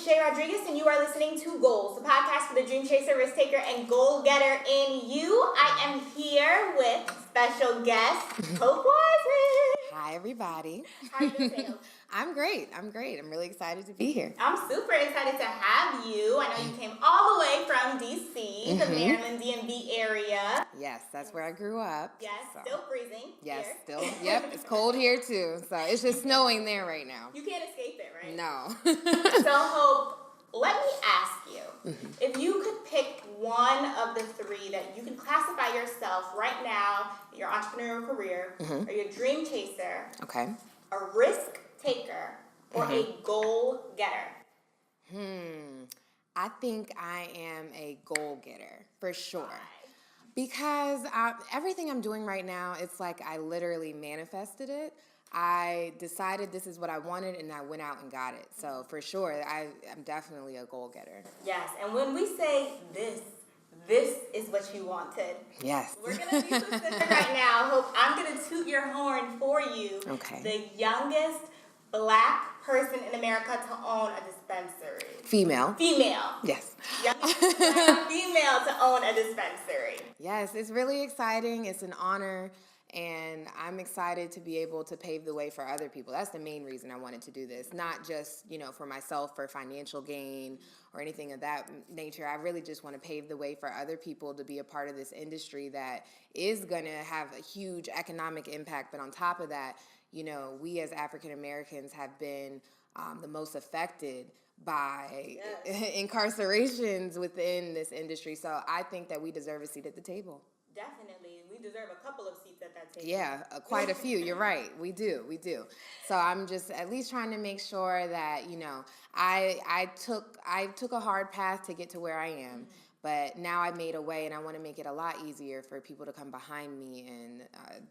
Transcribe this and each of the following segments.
is Chay Rodriguez, and you are listening to Goals, the podcast for the dream chaser, risk taker, and goal getter in you. I am here with special guest, Hope Wiseman. Hi, everybody. How are you doing today, Hope? I'm great. I'm really excited to be here. I'm super excited to have you. I know you came all the way from D.C., the Maryland, DMV area. Yes, that's where I grew up. Yes, so. still freezing. Yes, here. still. Yep, it's cold here too. So it's just snowing there right now. You can't escape it, right? No. So, Hope, let me ask you, if you could pick one of the three that you can classify yourself right now, your entrepreneurial career, or your dream chaser, Okay. a risk taker, or a goal getter. I think I am a goal getter for sure. Because everything I'm doing right now, it's like I literally manifested it. I decided this is what I wanted, and I went out and got it. So for sure, I'm definitely a goal getter. Yes, and when we say this is what you wanted. Yes. We're going to be specific right now. Hope, I'm going to toot your horn for you. Okay. The youngest Black person in America to own a dispensary. Female. Yes. Youngest Black female to own a dispensary. Yes, it's really exciting. It's an honor. And I'm excited to be able to pave the way for other people. That's the main reason I wanted to do this. Not just, for myself for financial gain or anything of that nature. I really just want to pave the way for other people to be a part of this industry that is going to have a huge economic impact. But on top of that, we as African Americans have been the most affected by incarcerations within this industry. So I think that we deserve a seat at the table. Definitely. We deserve a couple of seats at that table. Yeah, quite a few. You're right. We do. So I'm just at least trying to make sure that, I took a hard path to get to where I am, but now I made a way, and I want to make it a lot easier for people to come behind me and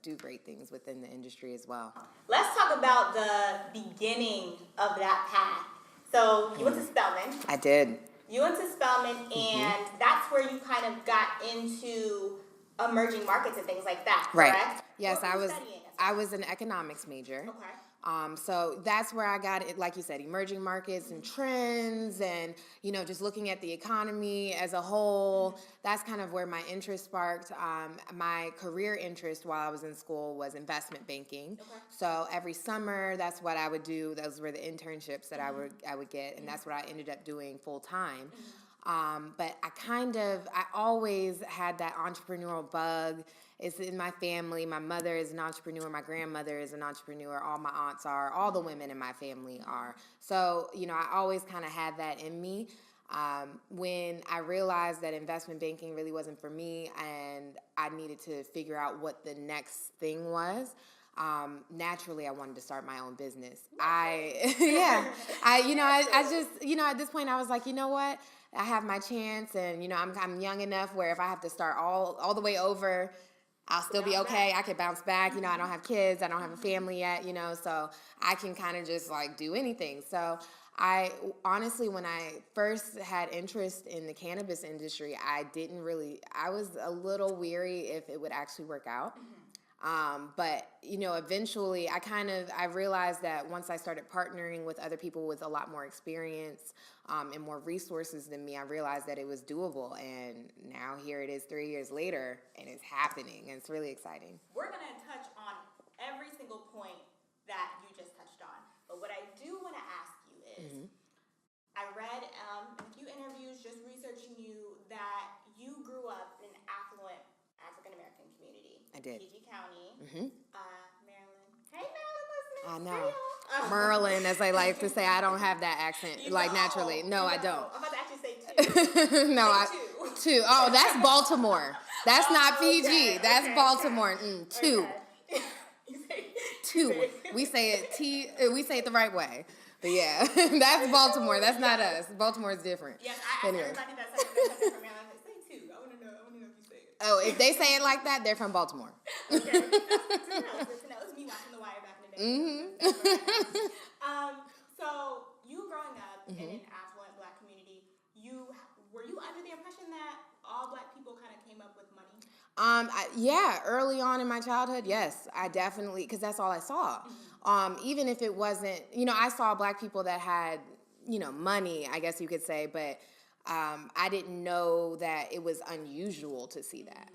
do great things within the industry as well. Let's talk about the beginning of that path. So you went to Spelman. I did. You went to Spelman, and that's where you kind of got into emerging markets and things like that, correct? Right. Yes, I was an economics major. Okay. So that's where I got it, like you said, emerging markets and trends and, just looking at the economy as a whole. That's kind of where my interest sparked. My career interest while I was in school was investment banking. Okay. So every summer, that's what I would do. Those were the internships that I would get, and that's what I ended up doing full time. But I always had that entrepreneurial bug. It's in my family. My mother is an entrepreneur. My grandmother is an entrepreneur. All my aunts are. All the women in my family are. So, I always kind of had that in me. When I realized that investment banking really wasn't for me and I needed to figure out what the next thing was, naturally I wanted to start my own business. At this point I was like, you know what? I have my chance, and I'm young enough where if I have to start all the way over, I'll still be okay. I could bounce back. I don't have kids. I don't have a family yet. So I can kind of just do anything. So I honestly, when I first had interest in the cannabis industry, I was a little weary if it would actually work out. But eventually I realized that once I started partnering with other people with a lot more experience and more resources than me, I realized that it was doable. And now here it is 3 years later, and it's happening, and it's really exciting. We're going to touch on every single point that you just touched on. But what I do want to ask you is, I read in a few interviews just researching you that you grew up in an affluent African-American community. I did. PG County, Maryland. Hey, Maryland listeners. I know. Merlin, as I like to say. I don't have that accent, naturally. No, I don't. I'm about to actually say two. No, two. Oh, that's Baltimore. That's not PG. Okay, That's Baltimore. Okay. Two. Okay. Two. We say it. We say it the right way. But yeah, that's Baltimore. That's not us. Baltimore is different. Yes, I asked everybody that's from Maryland. Say two. I want to know if you say it. Oh, if they say it like that, they're from Baltimore. Okay. Good to know. It's me watching The Wire back in the day. So you growing up in an affluent Black community, were you under the impression that all Black people kind of came up with money? Early on in my childhood, yes, I definitely, because that's all I saw. Even if it wasn't, I saw Black people that had, money, I guess you could say, but I didn't know that it was unusual to see that.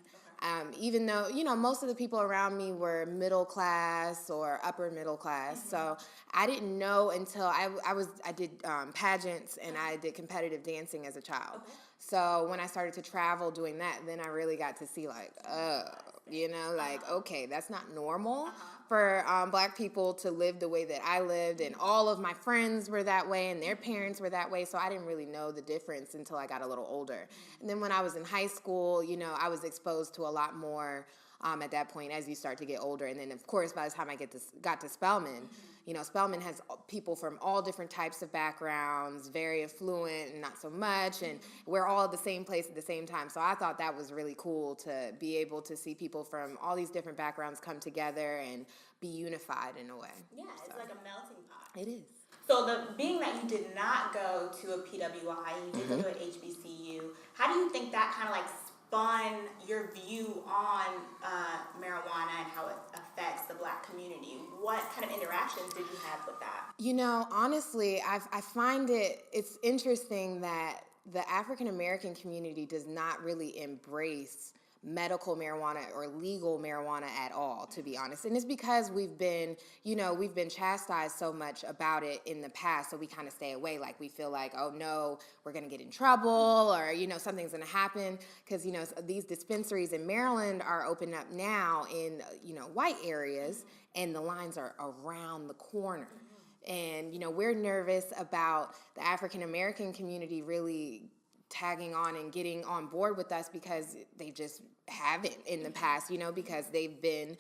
Even though, most of the people around me were middle class or upper middle class. So I didn't know until I did pageants and I did competitive dancing as a child. So when I started to travel doing that, then I really got to see okay, that's not normal for Black people to live the way that I lived, and all of my friends were that way, and their parents were that way, so I didn't really know the difference until I got a little older. And then when I was in high school, I was exposed to a lot more at that point as you start to get older. And then, of course, by the time I got to Spelman, Spelman has people from all different types of backgrounds, very affluent and not so much, and we're all at the same place at the same time. So I thought that was really cool to be able to see people from all these different backgrounds come together and be unified in a way. Yeah, it's like a melting pot. It is. So being that you did not go to a PWI, you did go to an HBCU, how do you think that kind of spun your view on marijuana and how it affects the Black community? What kind of interactions did you have with that? Honestly, I find it's interesting that the African American community does not really embrace medical marijuana or legal marijuana at all, to be honest. And it's because we've been chastised so much about it in the past, so we kind of stay away. Like, we feel like, oh no, we're going to get in trouble, or, something's going to happen, because, these dispensaries in Maryland are opening up now in, white areas, and the lines are around the corner. And, we're nervous about the African American community really tagging on and getting on board with us, because they just haven't in the past, because they've been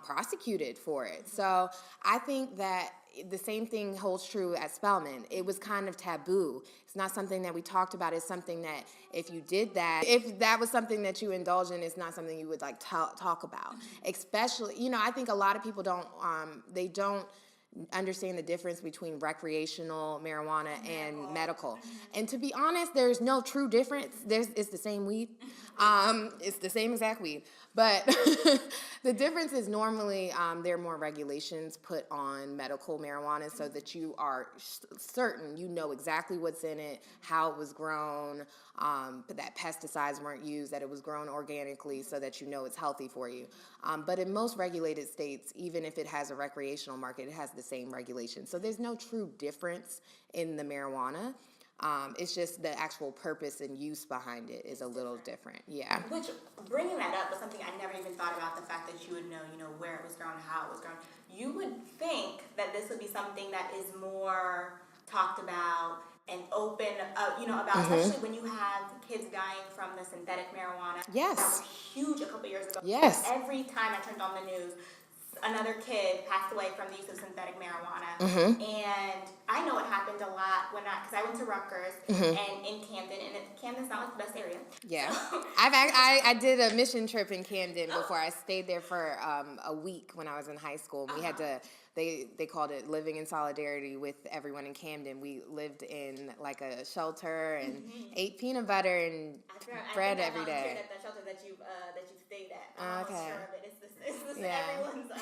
prosecuted for it. So I think that the same thing holds true at Spelman. It was kind of taboo. It's not something that we talked about. It's something that if that was something that you indulge in, it's not something you would talk about. Especially, I think a lot of people don't understand the difference between recreational marijuana and medical. And to be honest, there's no true difference. It's the same weed. It's the same exact weed. But the difference is normally there are more regulations put on medical marijuana, so that you are certain you know exactly what's in it, how it was grown, that pesticides weren't used, that it was grown organically, so that you know it's healthy for you. But in most regulated states, even if it has a recreational market, it has the same regulations. So there's no true difference in the marijuana. It's just the actual purpose and use behind it is a little different. Yeah. Which, bringing that up was something I never even thought about, the fact that you would know, where it was grown, how it was grown. You would think that this would be something that is more talked about and open, about, especially when you have kids dying from the synthetic marijuana. Yes. That was huge a couple years ago. Yes. Every time I turned on the news, another kid passed away from the use of synthetic marijuana. And I know it happened a lot because I went to Rutgers and in Camden, and Camden's not like the best area. Yeah. So. I did a mission trip in Camden before. I stayed there for a week when I was in high school. We had to, they called it living in solidarity with everyone in Camden. We lived in like a shelter and ate peanut butter and bread every day. At the shelter that you've stayed at. I'm almost sure of it. It's everyone's.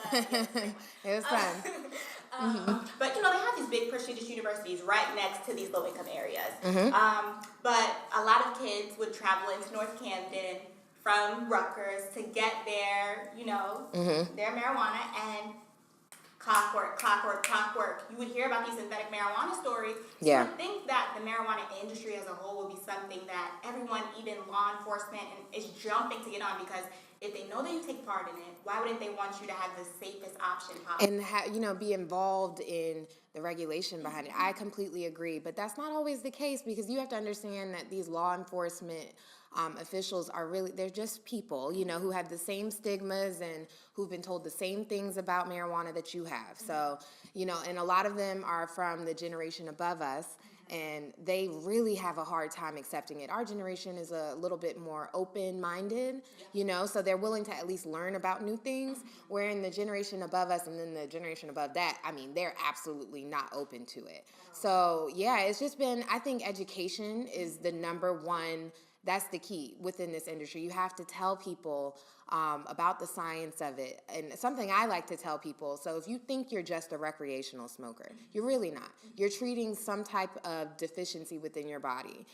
It was fun. But they have these big prestigious universities right next to these low-income areas. But a lot of kids would travel into North Camden from Rutgers to get their, their marijuana, and clockwork. You would hear about these synthetic marijuana stories. So you would think that the marijuana industry as a whole would be something that everyone, even law enforcement, is jumping to get on, because if they know that you take part in it, why wouldn't they want you to have the safest option possible? And be involved in the regulation behind it. I completely agree, but that's not always the case, because you have to understand that these law enforcement officials they're just people, who have the same stigmas and who've been told the same things about marijuana that you have. So, and a lot of them are from the generation above us, and they really have a hard time accepting it. Our generation is a little bit more open-minded, so they're willing to at least learn about new things, where in the generation above us and then the generation above that, they're absolutely not open to it. So, it's just been, I think education is the number one That's the key within this industry. You have to tell people about the science of it. And something I like to tell people, so if you think you're just a recreational smoker, you're really not. You're treating some type of deficiency within your body.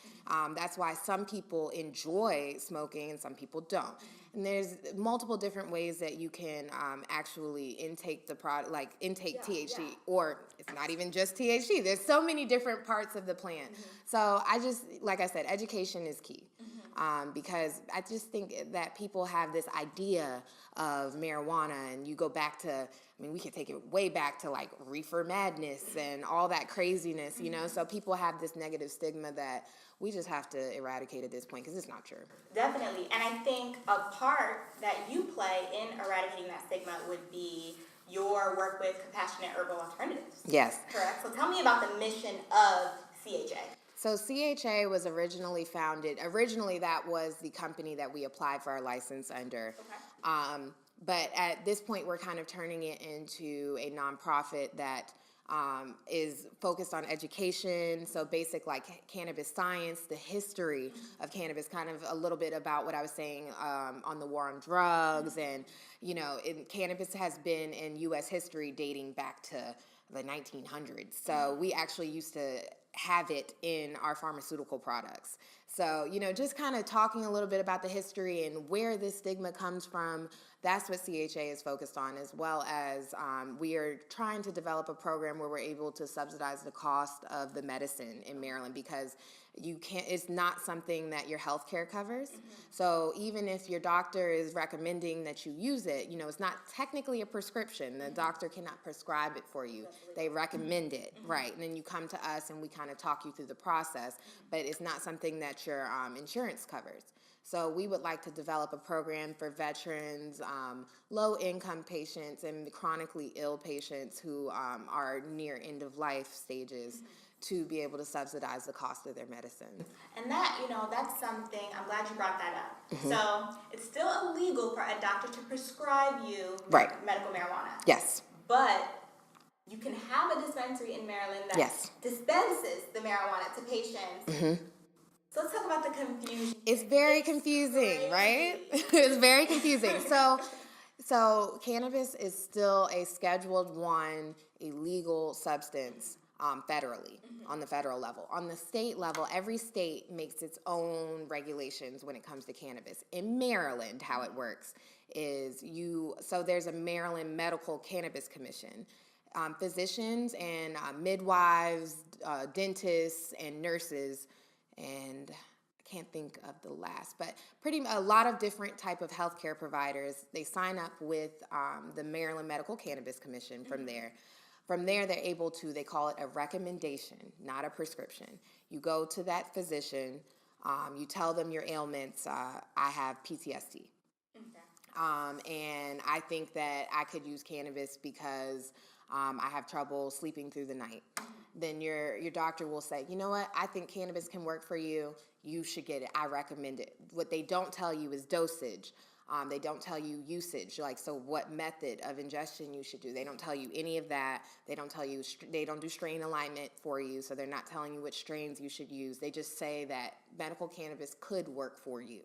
That's why some people enjoy smoking and some people don't. And there's multiple different ways that you can actually intake the product, like intake THC, or it's not even just THC. There's so many different parts of the plant. So I just, like I said, education is key. Because I just think that people have this idea of marijuana, and you go back to, I mean, we could take it way back to like reefer madness and all that craziness, you know? So people have this negative stigma that we just have to eradicate at this point, because it's not true. Definitely. And I think a part that you play in eradicating that stigma would be your work with compassionate herbal alternatives. Yes. Correct. So tell me about the mission of CHA. So CHA was originally founded, that was the company that we applied for our license under. Okay. But at this point, we're kind of turning it into a nonprofit that is focused on education, so basic like cannabis science, the history of cannabis, kind of a little bit about what I was saying on the war on drugs, and cannabis has been in U.S. history dating back to the 1900s. So we actually used to have it in our pharmaceutical products. So, just kind of talking a little bit about the history and where this stigma comes from. That's what CHA is focused on, as well as we are trying to develop a program where we're able to subsidize the cost of the medicine in Maryland, because it's not something that your health care covers. So even if your doctor is recommending that you use it, it's not technically a prescription. The doctor cannot prescribe it for you. They recommend it, right? And then you come to us and we kind of talk you through the process, but it's not something that your insurance covers. So we would like to develop a program for veterans, low-income patients, and chronically ill patients who are near end-of-life stages, to be able to subsidize the cost of their medicine. And that, that's something, I'm glad you brought that up. So it's still illegal for a doctor to prescribe you medical marijuana. Yes. But you can have a dispensary in Maryland that dispenses the marijuana to patients. So let's talk about the confusion. It's very confusing, right? It's very confusing. So cannabis is still a Scheduled I illegal substance federally, on the federal level. On the state level, every state makes its own regulations when it comes to cannabis. In Maryland, how it works is so there's a Maryland Medical Cannabis Commission. Physicians and midwives, dentists, and nurses, and I can't think of the last, but a lot of different type of healthcare providers, they sign up with the Maryland Medical Cannabis Commission from there. From there, they're able to, they call it a recommendation, not a prescription. You go to that physician, you tell them your ailments. I have PTSD. And I think that I could use cannabis because I have trouble sleeping through the night. Then your doctor will say, you know what, I think cannabis can work for you. You should get it. I recommend it. What they don't tell you is dosage. They don't tell you usage, so what method of ingestion you should do. They don't tell you any of that. They don't tell you, they don't do strain alignment for you, so they're not telling you which strains you should use. They just say that medical cannabis could work for you.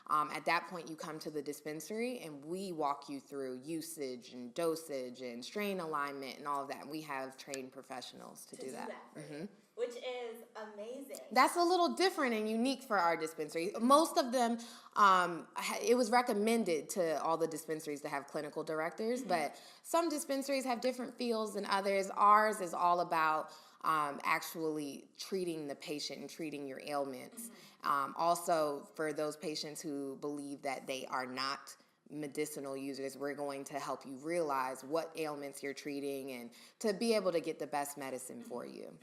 At that point, you come to the dispensary, and we walk you through usage and dosage and strain alignment and all of that. And we have trained professionals to do that. Which is amazing. That's a little different and unique for our dispensary. Most of them, it was recommended to all the dispensaries to have clinical directors, but some dispensaries have different feels than others. Ours is all about actually treating the patient and treating your ailments. Also, for those patients who believe that they are not medicinal users, we're going to help you realize what ailments you're treating and to be able to get the best medicine for you.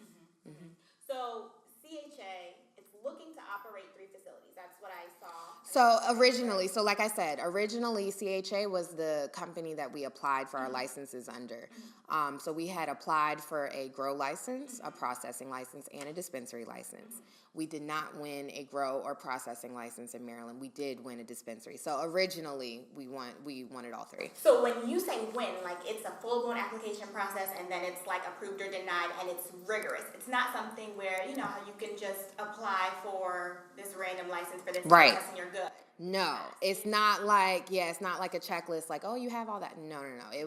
So CHA, it's looking to operate 3 facilities. That's what I saw. So originally, so like I said, originally CHA was the company that we applied for our licenses under. So we had applied for a grow license, a processing license, and a dispensary license. We did not win a grow or processing license in Maryland. We did win a dispensary. So originally, we wanted all three. So when you say win, like it's a full-blown application process and then it's like approved or denied and it's rigorous. It's not something where, you know, how you can just apply for this random license for this process and you're good. No, it's not like, it's not like a checklist like, oh, you have all that. No. It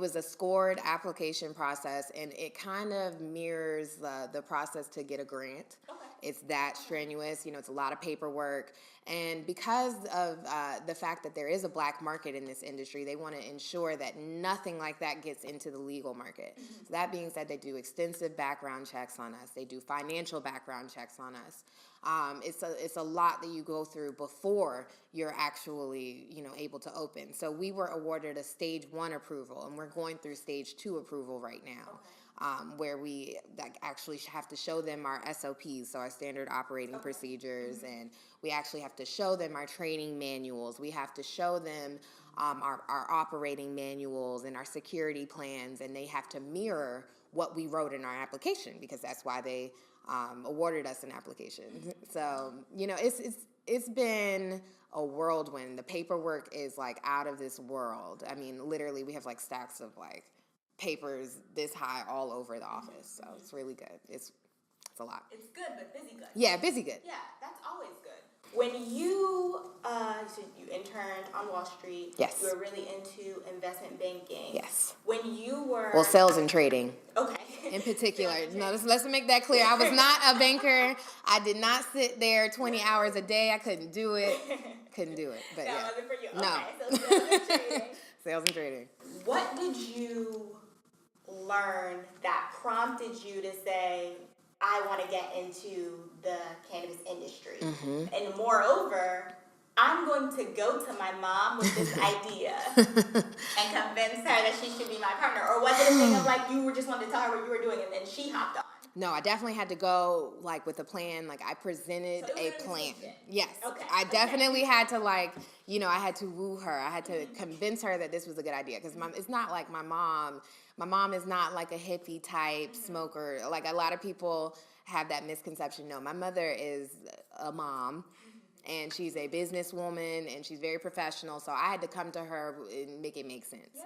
was a scored application process, and it kind of mirrors the process to get a grant. Okay. It's that strenuous, it's a lot of paperwork. And because of the fact that there is a black market in this industry, they want to ensure that nothing like that gets into the legal market. So that being said, they do extensive background checks on us. They do financial background checks on us. It's a lot that you go through before you're actually, able to open. So we were awarded a stage 1 approval, and we're going through stage 2 approval right now. Where we actually have to show them our SOPs, so our standard operating procedures, and we actually have to show them our training manuals. We have to show them our operating manuals and our security plans, and they have to mirror what we wrote in our application, because that's why they awarded us an application. So, it's been a whirlwind. The paperwork is like out of this world. I mean, literally, we have like stacks of like papers this high all over the office. So it's really good. It's a lot. It's good, but busy good. Yeah, busy good. Yeah, that's always good. When you interned on Wall Street, yes, you were really into investment banking. Yes. When you were sales and trading. Okay. In particular, let's make that clear. I was not a banker. I did not sit there 20 hours a day. I couldn't do it. But that wasn't for you. No. Okay, so sales and trading. Sales and trading. What did you learn that prompted you to say, I want to get into the cannabis industry? And moreover, I'm going to go to my mom with this idea and convince her that she should be my partner. Or was it a thing of like you were just wanted to tell her what you were doing and then she hopped on? No, I definitely had to go like with a plan. Like I presented a plan. Yes. Okay. I definitely had to I had to woo her. I had to convince her that this was a good idea. Because it's not like my mom. My mom is not like a hippie type smoker. Like a lot of people have that misconception. No, my mother is a mom. And she's a businesswoman, and she's very professional. So I had to come to her and make it make sense.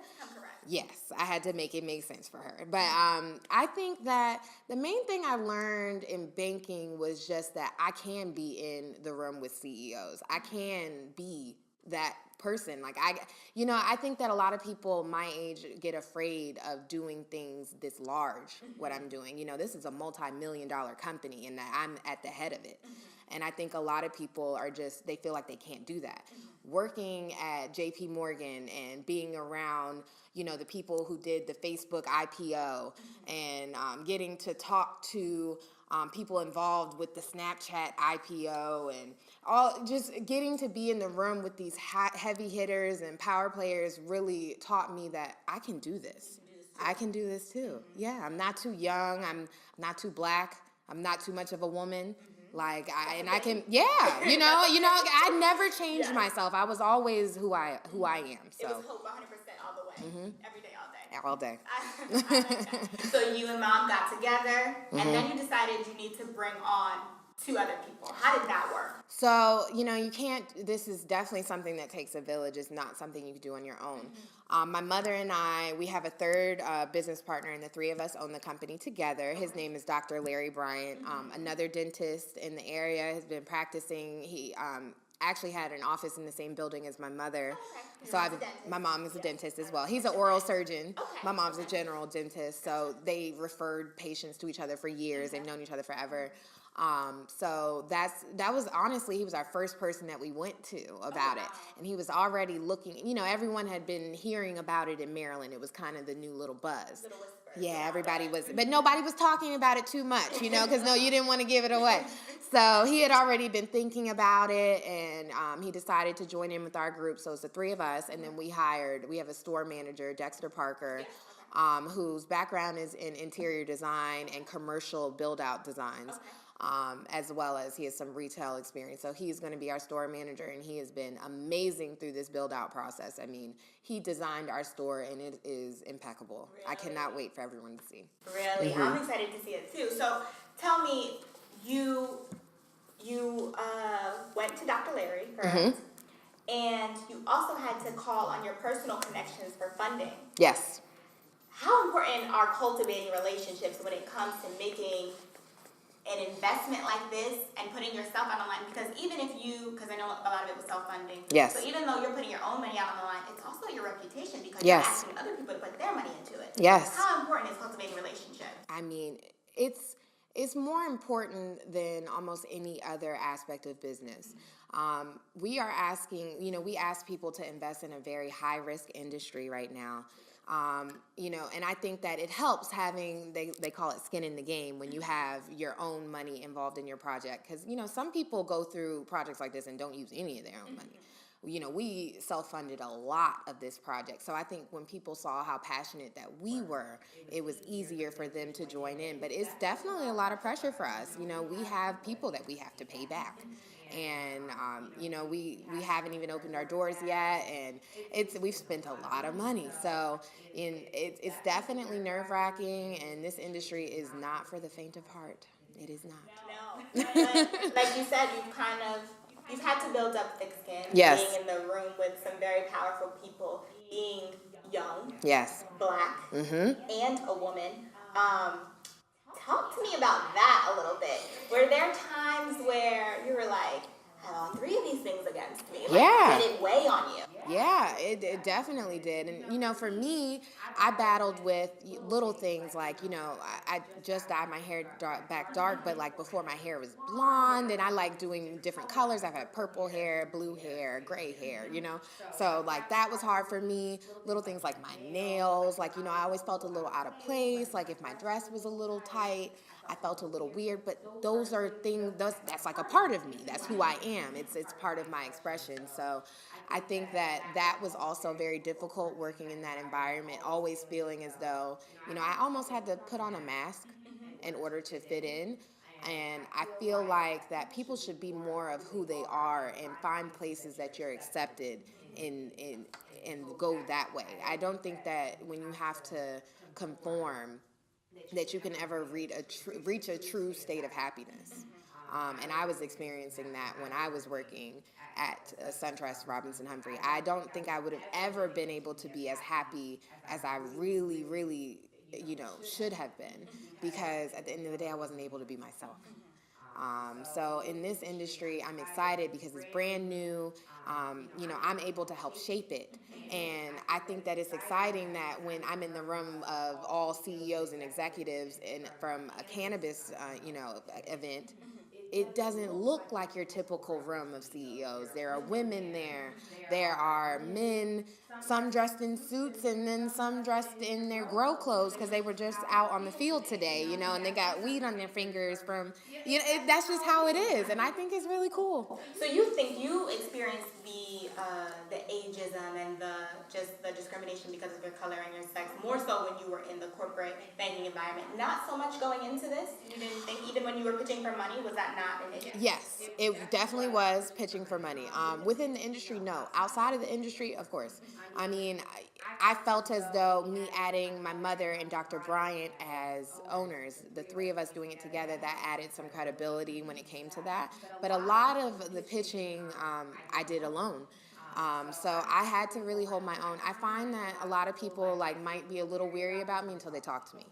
Yes, I had to make it make sense for her. But I think that the main thing I learned in banking was just that I can be in the room with CEOs. I can be that person. I think that a lot of people my age get afraid of doing things this large, what I'm doing. This is a multi-million-dollar company, and that I'm at the head of it. And I think a lot of people they feel like they can't do that. Working at JP Morgan and being around, the people who did the Facebook IPO and getting to talk to people involved with the Snapchat IPO and all, just getting to be in the room with these heavy hitters and power players really taught me that I can do this. I can do this too. Yeah, I'm not too young. I'm not too black. I'm not too much of a woman. I never changed myself. I was always who I am. So it was hope 100% all the way, every day, all day. All day. I like that. So you and mom got together, and then you decided you need to bring on 2 other people. How did that work? So, you can't, this is definitely something that takes a village. It's not something you can do on your own. My mother and I, we have a third business partner, and the 3 of us own the company together. His name is Dr. Larry Bryant, another dentist in the area, has been practicing. He actually had an office in the same building as my mother. Okay. So my mom is a dentist as well. He's an oral surgeon. Okay. My mom's a general dentist. So they referred patients to each other for years. They've known each other forever. So that was honestly, he was our first person that we went to about it. And he was already looking, everyone had been hearing about it in Maryland. It was kind of the new little buzz. Little whisper. Yeah, everybody was, but nobody was talking about it too much, because you didn't want to give it away. So he had already been thinking about it, and he decided to join in with our group. So it's the 3 of us, and then we have a store manager, Dexter Parker, whose background is in interior design and commercial build-out designs. as well as he has some retail experience. So he's going to be our store manager, and he has been amazing through this build-out process. I mean, he designed our store, and it is impeccable. Really? I cannot wait for everyone to see. Really? I'm excited to see it, too. So tell me, you went to Dr. Larry, correct? And you also had to call on your personal connections for funding. Yes. How important are cultivating relationships when it comes to making an investment like this and putting yourself on the line? Because even if because I know a lot of it was self-funding. Yes. So even though you're putting your own money out on the line, it's also your reputation because you're asking other people to put their money into it. Yes. How important is cultivating relationships? I mean, it's more important than almost any other aspect of business. We are asking, we ask people to invest in a very high-risk industry right now. And I think that it helps having, they call it skin in the game, when you have your own money involved in your project. Because, some people go through projects like this and don't use any of their own money. We self-funded a lot of this project. So I think when people saw how passionate that we were, it was easier for them to join in. But it's definitely a lot of pressure for us. We have people that we have to pay back. And, we haven't even opened our doors yet, and we've spent a lot of money. So it's definitely nerve-wracking, and this industry is not for the faint of heart. It is not. No. Like you said, you've had to build up thick skin. Yes. Being in the room with some very powerful people, being young. Yes. Black. And a woman. Talk to me about that a little bit. Were there times where you were like, I have all three of these things against me? Did it weigh on you? Yeah, it definitely did. And, for me, I battled with little things like, I just dyed my hair back dark, but like before my hair was blonde, and I like doing different colors. I've had purple hair, blue hair, gray hair, So like that was hard for me. Little things like my nails, like, I always felt a little out of place. Like if my dress was a little tight, I felt a little weird, but those are things, that's like a part of me. That's who I am. It's part of my expression. So I think that was also very difficult working in that environment, always feeling as though, I almost had to put on a mask in order to fit in. And I feel like that people should be more of who they are and find places that you're accepted in and go that way. I don't think that when you have to conform that you can ever reach a true state of happiness. And I was experiencing that when I was working at SunTrust Robinson Humphrey. I don't think I would have ever been able to be as happy as I really, really, should have been, because at the end of the day, I wasn't able to be myself. So in this industry, I'm excited because it's brand new. I'm able to help shape it. And I think that it's exciting that when I'm in the room of all CEOs and executives from a cannabis, event, it doesn't look like your typical room of CEOs. There are women there. There are men, some dressed in suits, and then some dressed in their grow clothes because they were just out on the field today, and they got weed on their fingers from, that's just how it is. And I think it's really cool. So you think you experienced the ageism and the discrimination because of your color and your sex more so when you were in the corporate banking environment, not so much going into this? You didn't think, even when you were pitching for money, was that not an issue? Yes, it definitely was pitching for money. Within the industry, no. Outside of the industry, of course. I mean, I felt as though me adding my mother and Dr. Bryant as owners, the three of us doing it together, that added some credibility when it came to that. But a lot of the pitching I did alone. So I had to really hold my own. I find that a lot of people might be a little weary about me until they talk to me.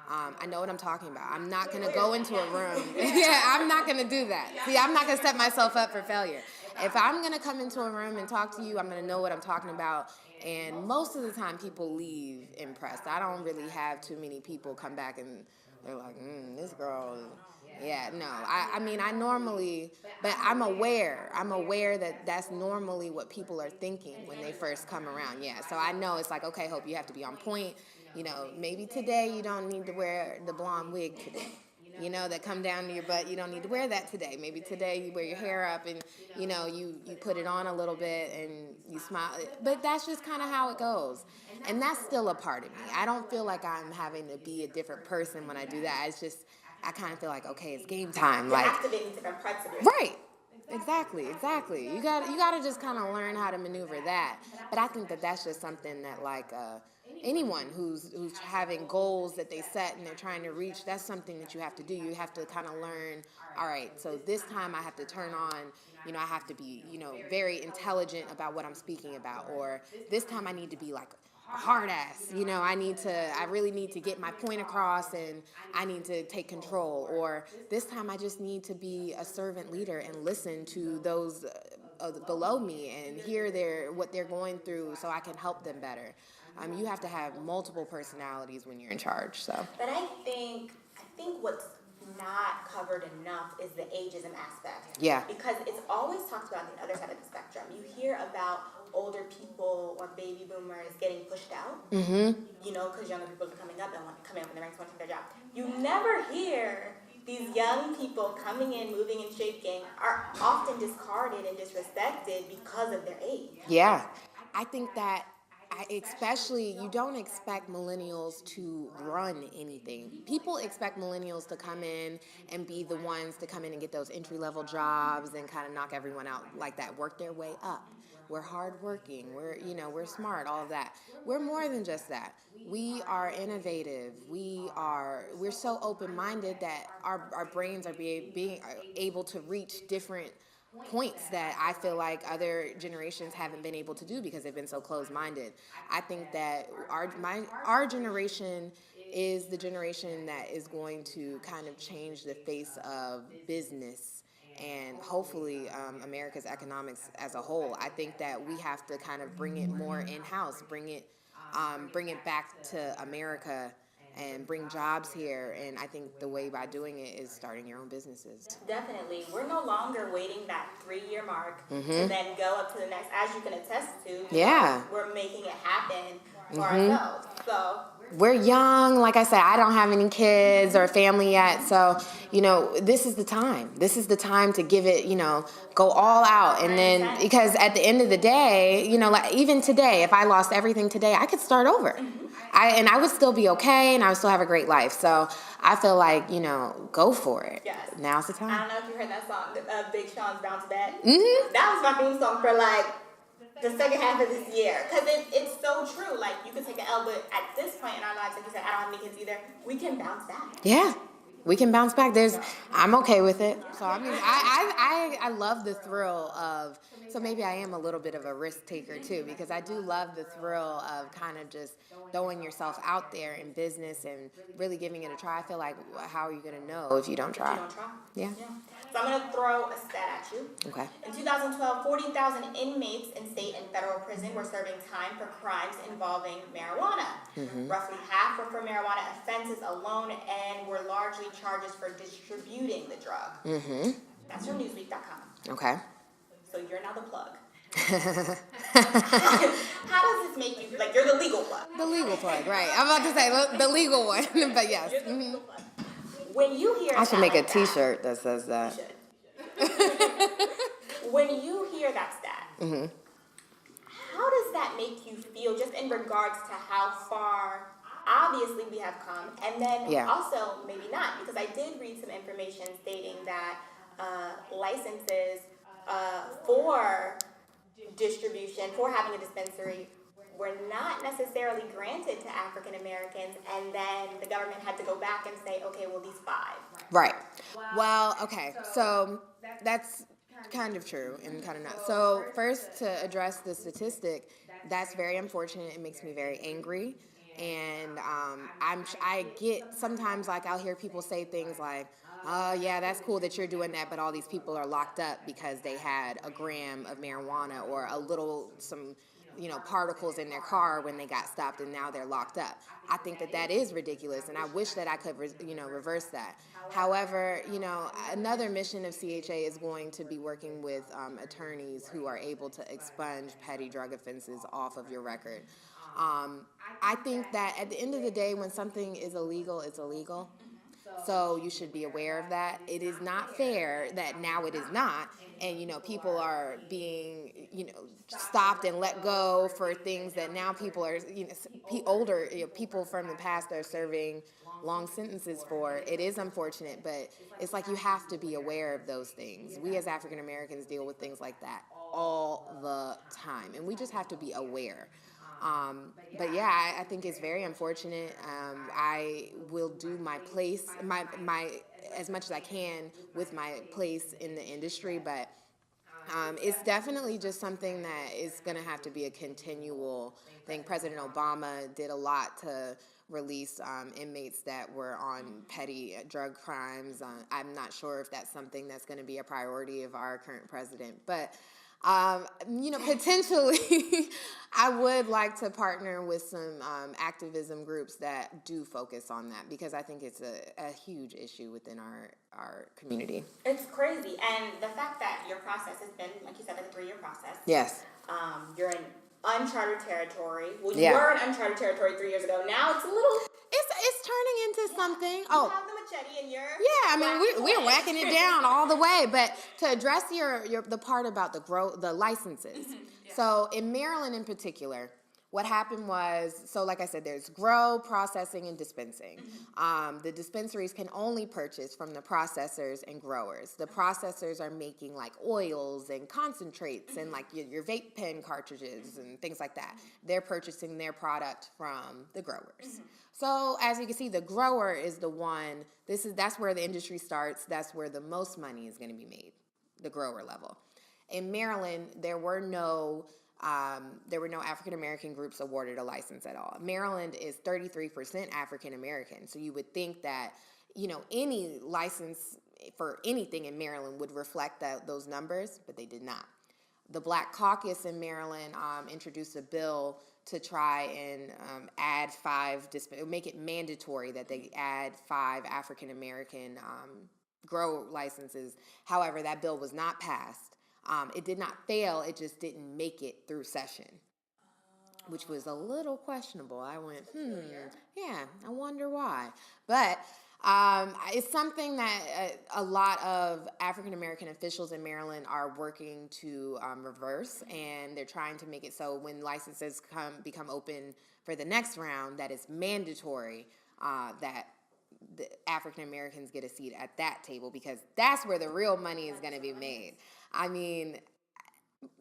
I know what I'm talking about. I'm not going to go into a room. Yeah, I'm not going to do that. See, I'm not going to set myself up for failure. If I'm going to come into a room and talk to you, I'm going to know what I'm talking about. And most of the time, people leave impressed. I don't really have too many people come back and they're like, this girl. Yeah, no. I normally, but I'm aware that that's normally what people are thinking when they first come around. Yeah, so I know it's like, okay, Hope, you have to be on point. Maybe today you don't need to wear the blonde wig today. That come down to your butt. You don't need to wear that today. Maybe today you wear your hair up and, you put it on a little bit and you smile. But that's just kind of how it goes. And that's still a part of me. I don't feel like I'm having to be a different person when I do that. It's just I kind of feel like, okay, it's game time. You're like activating different parts of your right. Exactly. You got to just kind of learn how to maneuver that. But I think that that's just something that like anyone who's having goals that they set and they're trying to reach, that's something that you have to do. You have to kind of learn, all right, so this time I have to turn on, I have to be, very intelligent about what I'm speaking about, or this time I need to be like a hard ass, I really need to get my point across and I need to take control, or this time I just need to be a servant leader and listen to those below me and hear what they're going through so I can help them better. You have to have multiple personalities when you're in charge. So, but I think what's not covered enough is the ageism aspect. Yeah. Because it's always talked about on the other side of the spectrum. You hear about older people or baby boomers getting pushed out, because younger people are coming up and want to come in when the ranks want to do their job. You never hear these young people coming in, moving and shaking, are often discarded and disrespected because of their age. Yeah. I think that especially, you don't expect millennials to run anything. People expect millennials to come in and be the ones to come in and get those entry-level jobs and kind of knock everyone out like that, work their way up. We're hardworking. We're smart, all of that. We're more than just that. We are innovative. We're so open-minded that our brains are being able to reach different points that I feel like other generations haven't been able to do because they've been so closed-minded. I think that our generation is the generation that is going to kind of change the face of business and hopefully America's economics as a whole. I think that we have to kind of bring it more in-house, bring it back to America and bring jobs here. And I think the way by doing it is starting your own businesses. Definitely. We're no longer waiting that 3-year mark to then go up to the next, as you can attest to. Yeah. We're making it happen for ourselves. So we're young. Like I said, I don't have any kids or family yet. So, this is the time. This is the time to give it, go all out. And then, because at the end of the day, like even today, if I lost everything today, I could start over. I would still be okay and I would still have a great life. So I feel like, go for it. Yes. Now's the time. I don't know if you heard that song, Big Sean's Bounce Back. That was my theme song for the second half of this year. Because it's so true. Like, you can take an L, but at this point in our lives, like you said, I don't have any kids either, we can bounce back. Yeah. We can bounce back. I'm okay with it. So I mean, I love the thrill of. So maybe I am a little bit of a risk taker too, because I do love the thrill of kind of just throwing yourself out there in business and really giving it a try. I feel like, how are you going to know if you don't try? Yeah. So I'm going to throw a stat at you. Okay. In 2012, 40,000 inmates in state and federal prison were serving time for crimes involving marijuana. Roughly half were for marijuana offenses alone and were largely charges for distributing the drug. That's from Newsweek.com. Okay. So you're now the plug. How does this make you, like, you're the legal plug? The legal plug, right. I'm about to say the legal one, but yes. You're the legal plug. When you hear I should make like a t-shirt that says that. You should. When you hear that stat, how does that make you feel, just in regards to how far, obviously, we have come, and then also, maybe not, because I did read some information stating that licenses for distribution, for having a dispensary, were not necessarily granted to African Americans, and then the government had to go back and say, okay, well, these 5. Right. Well, okay, so that's kind of true and kind of not. So first, to address the statistic, that's very unfortunate. It makes me very angry. And I get sometimes, like, I'll hear people say things like, yeah, that's cool that you're doing that, but all these people are locked up because they had a gram of marijuana or some particles in their car when they got stopped, and now they're locked up. I think that is ridiculous, and I wish that I could, reverse that. However, another mission of CHA is going to be working with attorneys who are able to expunge petty drug offenses off of your record. I think that at the end of the day, when something is illegal, it's illegal. So you should be aware of that. It is not fair that now it is not. And, people are being, stopped and let go for things that now people are, older, people from the past are serving long sentences for. It is unfortunate, but it's like you have to be aware of those things. We as African Americans deal with things like that all the time, and we just have to be aware. But yeah, I think it's very unfortunate. I will do my place, my as much as I can with my place in the industry, but it's definitely just something that is going to have to be a continual thing. President Obama did a lot to release inmates that were on petty drug crimes. I'm not sure if that's something that's going to be a priority of our current president, but potentially I would like to partner with some activism groups that do focus on that, because I think it's a huge issue within our community. It's crazy. And the fact that your process has been, like you said, like a 3-year process. Yes. You're in uncharted territory. Well, you were in uncharted territory 3 years ago. Now it's a little... It's turning into something. You have the machete and you're... Yeah, I mean, we're whacking it down all the way. But to address the part about the licenses. Yeah. So in Maryland in particular, what happened was, so like I said, there's grow, processing, and dispensing. The dispensaries can only purchase from the processors and growers. The processors are making like oils and concentrates and like your vape pen cartridges and things like that. They're purchasing their product from the growers. So as you can see, the grower is the one, that's where the industry starts. That's where the most money is going to be made, the grower level. In Maryland, there were no African American groups awarded a license at all. Maryland is 33% African American, so you would think that any license for anything in Maryland would reflect those numbers, but they did not. The Black Caucus in Maryland introduced a bill to try and make it mandatory that they add 5 African American grow licenses. However, that bill was not passed. It did not fail, it just didn't make it through session, which was a little questionable. I went, yeah, I wonder why. But it's something that a lot of African-American officials in Maryland are working to reverse, and they're trying to make it so when licenses become open for the next round, that it's mandatory that the African Americans get a seat at that table, because that's where the real money is going to be made. I mean,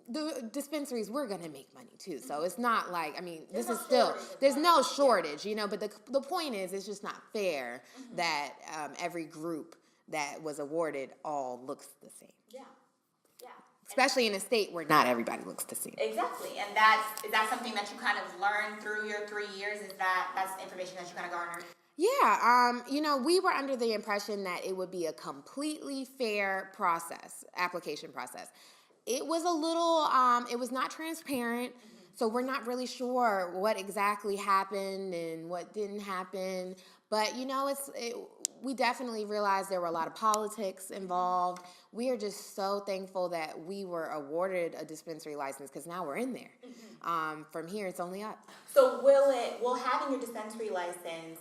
the dispensaries, we're going to make money too. So it's not like, I mean, there's no shortage, but the point is, it's just not fair that every group that was awarded all looks the same. Yeah. Especially in a state where not everybody looks the same. Exactly. And is that something that you kind of learned through your 3 years? That's information that you kind of garnered? Yeah, we were under the impression that it would be a completely fair application process. It was a little, it was not transparent, so we're not really sure what exactly happened and what didn't happen. But, we definitely realized there were a lot of politics involved. We are just so thankful that we were awarded a dispensary license, because now we're in there. From here, it's only up. So will having your dispensary license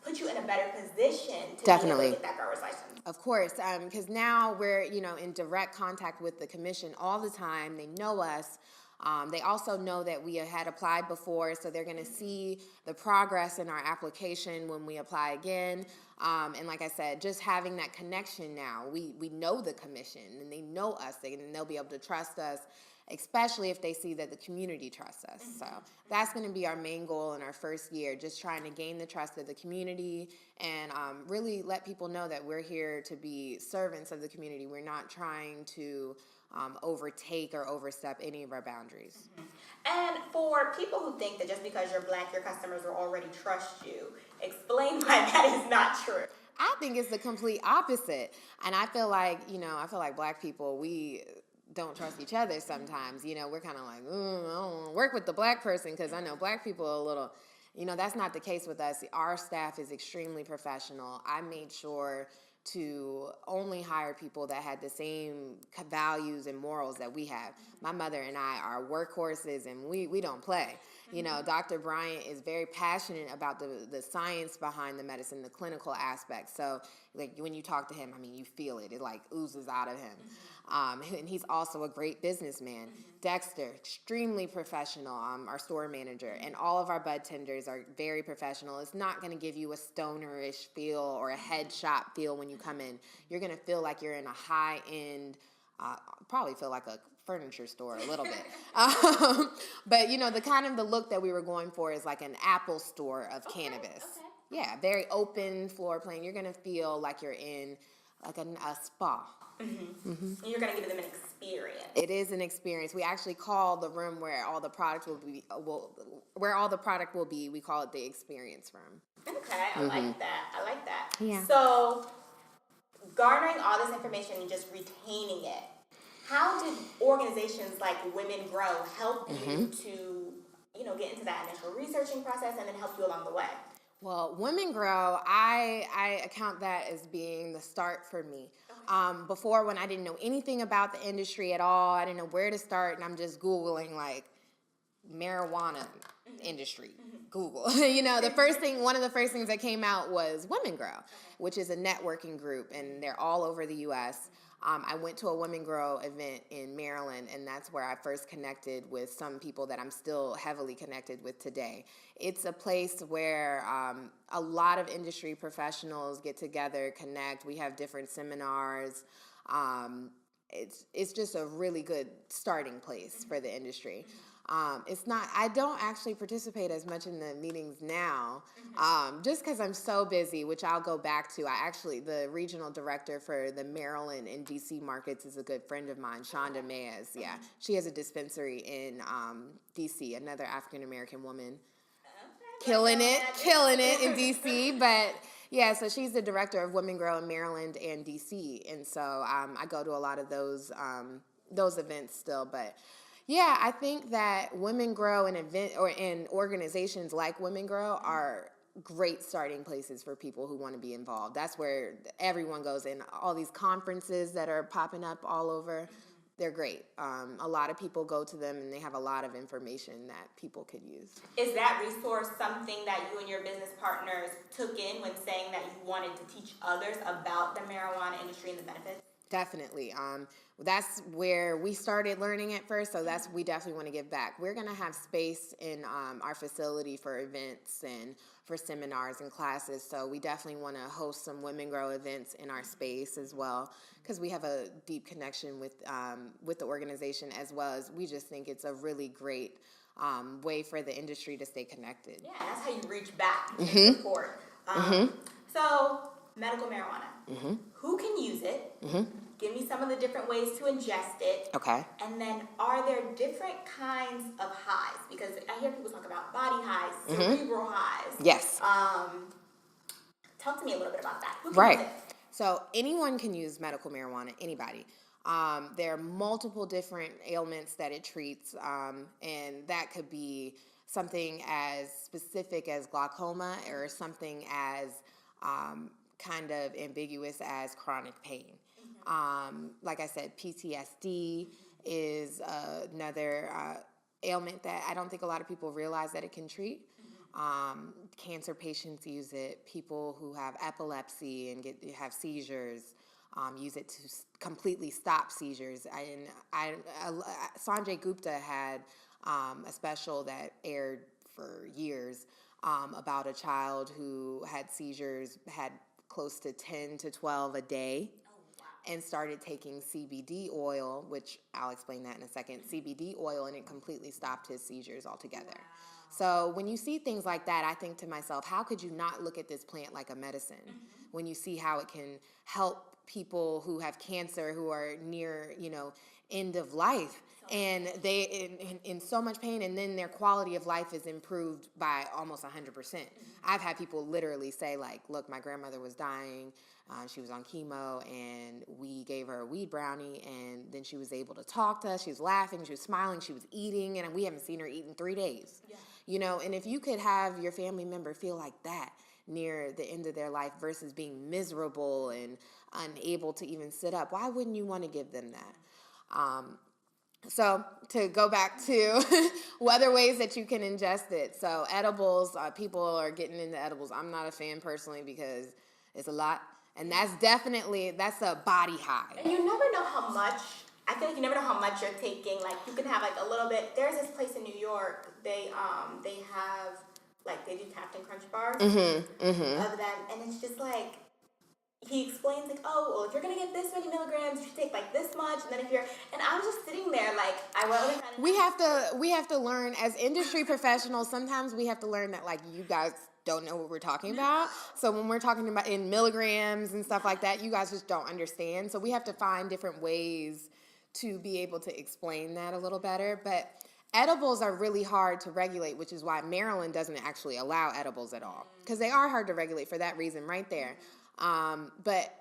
put you in a better position to Definitely get that grower's license? Of course, because now we're, in direct contact with the commission all the time. They know us. They also know that we had applied before, so they're going to see the progress in our application when we apply again. And like I said, just having that connection now, we know the commission and they know us, and they'll be able to trust us, especially if they see that the community trusts us. So that's going to be our main goal in our first year, just trying to gain the trust of the community and really let people know that we're here to be servants of the community. We're not trying to overtake or overstep any of our boundaries. And for people who think that just because you're Black, your customers will already trust you, explain why that is not true. I think it's the complete opposite. And I feel like, Black people, we don't trust each other sometimes. We're kind of like, I don't want to work with the Black person because I know Black people are a little, that's not the case with us. Our staff is extremely professional. I made sure to only hire people that had the same values and morals that we have. My mother and I are workhorses, and we don't play. You know, Dr. Bryant is very passionate about the science behind the medicine, the clinical aspect. So, like, when you talk to him, I mean, you feel it. It, like, oozes out of him. And he's also a great businessman. Dexter, extremely professional, our store manager. And all of our bud tenders are very professional. It's not going to give you a stonerish feel or a head shop feel when you come in. You're going to feel like you're in a high-end, probably feel like a furniture store a little bit. But, you know, the look that we were going for is like an Apple store of cannabis. Okay. Yeah, very open floor plan. You're going to feel like you're in like a spa. And you're going to give them an experience. It is an experience. We actually call the room where all the product will be, we call it the experience room. Okay, I like that. Yeah. So, garnering all this information and just retaining it, how did organizations like Women Grow help you to, you know, get into that initial researching process and then help you along the way? Well, Women Grow, I account that as being the start for me. Okay. Before, when I didn't know anything about the industry at all, I didn't know where to start, and I'm just Googling, like, marijuana industry. Google. You know, one of the first things that came out was Women Grow, which is a networking group, and they're all over the U.S. I went to a Women Grow event in Maryland, and that's where I first connected with some people that I'm still heavily connected with today. It's a place where a lot of industry professionals get together, connect. We have different seminars. It's just a really good starting place for the industry. I don't actually participate as much in the meetings now, just because I'm so busy, which I'll go back to. The regional director for the Maryland and DC markets is a good friend of mine, Shonda Mayes. Yeah. She has a dispensary in DC, another African-American woman. Killing it in DC. But yeah, so she's the director of Women Grow in Maryland and DC. And so I go to a lot of those events still, but yeah, I think that Women Grow and organizations like Women Grow are great starting places for people who want to be involved. That's where everyone goes, and all these conferences that are popping up all over, they're great. A lot of people go to them, and they have a lot of information that people could use. Is that resource something that you and your business partners took in when saying that you wanted to teach others about the marijuana industry and the benefits? Definitely. That's where we started learning at first, so we definitely want to give back. We're going to have space in our facility for events and for seminars and classes, so we definitely want to host some Women Grow events in our space as well, because we have a deep connection with the organization, as well as we just think it's a really great way for the industry to stay connected. Yeah, that's how you reach back and support. So, medical marijuana. Who can use it? Give me some of the different ways to ingest it. Okay. And then, are there different kinds of highs? Because I hear people talk about body highs, cerebral highs. Yes. Talk to me a little bit about that. Who can use it? So anyone can use medical marijuana, anybody. There are multiple different ailments that it treats, and that could be something as specific as glaucoma or something as kind of ambiguous as chronic pain. Like I said, PTSD is another ailment that I don't think a lot of people realize that it can treat. Cancer patients use it. People who have epilepsy and have seizures use it to completely stop seizures. Sanjay Gupta had a special that aired for years about a child who had seizures, had close to 10 to 12 a day, and started taking CBD oil, which I'll explain that in a second, CBD oil, and it completely stopped his seizures altogether. Wow. So when you see things like that, I think to myself, how could you not look at this plant like a medicine when you see how it can help people who have cancer, who are near, end of life, and they in so much pain, and then their quality of life is improved by almost 100%. I've had people literally say, like, look, my grandmother was dying, she was on chemo, and we gave her a weed brownie, and then she was able to talk to us, she was laughing, she was smiling, she was eating, and we haven't seen her eat in 3 days. Yeah. And if you could have your family member feel like that near the end of their life versus being miserable and unable to even sit up, why wouldn't you want to give them that? So to go back to other ways that you can ingest it. So edibles, people are getting into edibles. I'm not a fan personally because it's a lot. And that's a body high. And you never know how much, I feel like you never know how much you're taking. Like you can have like a little bit, there's this place in New York, they have, like they do Captain Crunch bars of them. And it's just like, he explains like, oh, well, if you're gonna get this many milligrams, you should take like this much, and then if you're, and I was just sitting there like, I wasn't kind of. We have to learn as industry professionals. Sometimes we have to learn that like you guys don't know what we're talking about. So when we're talking about in milligrams and stuff like that, you guys just don't understand. So we have to find different ways to be able to explain that a little better. But edibles are really hard to regulate, which is why Maryland doesn't actually allow edibles at all, because they are hard to regulate for that reason right there. But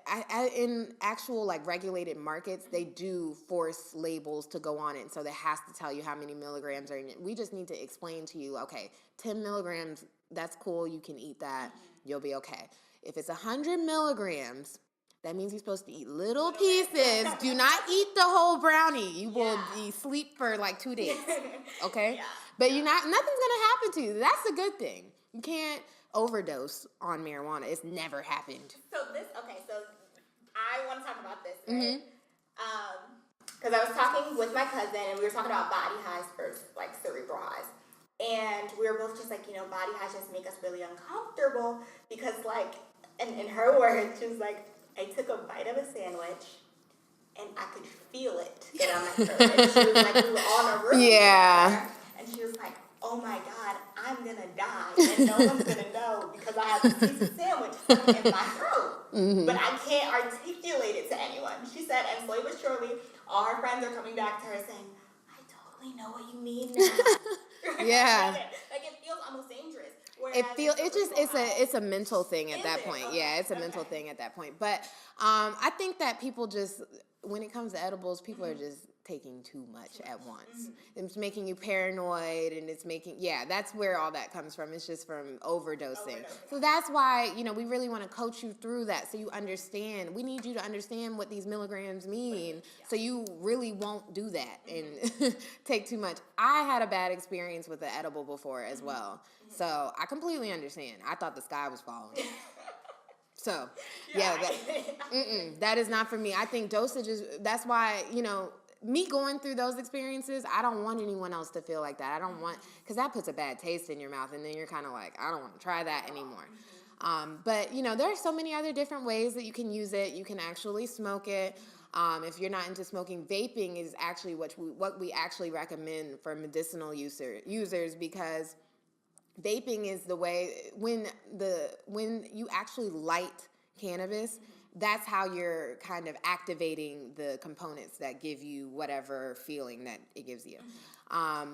in actual like regulated markets, they do force labels to go on it. So they has to tell you how many milligrams are in it. We just need to explain to you, okay, 10 milligrams, that's cool. You can eat that. You'll be okay. If it's 100 milligrams, that means you're supposed to eat little pieces. Do not eat the whole brownie. You will be asleep for like 2 days. Okay? But nothing's going to happen to you. That's a good thing. You can't overdose on marijuana. It's never happened. So I want to talk about this, right? Because I was talking with my cousin, and we were talking about body highs versus like cerebral highs. And we were both just like, body highs just make us really uncomfortable because like, in her words, she was like, I took a bite of a sandwich and I could feel it get on my throat. And she was like, we were all in a room together, and she was like, oh my God, I'm going to die and no one's going to know because I have a piece of sandwich stuck in my throat. But I can't articulate it to anyone. She said, and slowly but surely, all her friends are coming back to her saying, I totally know what you mean now. Yeah. Like it feels almost dangerous. It's a mental thing at that point. Okay. Yeah, it's a mental thing at that point. But I think that people just, when it comes to edibles, people are just taking too much at once. It's making you paranoid, and it's making, that's where all that comes from. It's just from overdosing. So that's why, we really want to coach you through that so you understand. We need you to understand what these milligrams mean so you really won't do that and take too much. I had a bad experience with the edible before as well. So I completely understand. I thought the sky was falling. So, that is not for me. I think dosages, that's why, me going through those experiences, I don't want anyone else to feel like that. I don't want, because that puts a bad taste in your mouth, and then you're kind of like, I don't want to try that anymore. But, there are so many other different ways that you can use it. You can actually smoke it. If you're not into smoking, vaping is actually what we actually recommend for medicinal users, because vaping is the way, when you actually light cannabis, that's how you're kind of activating the components that give you whatever feeling that it gives you.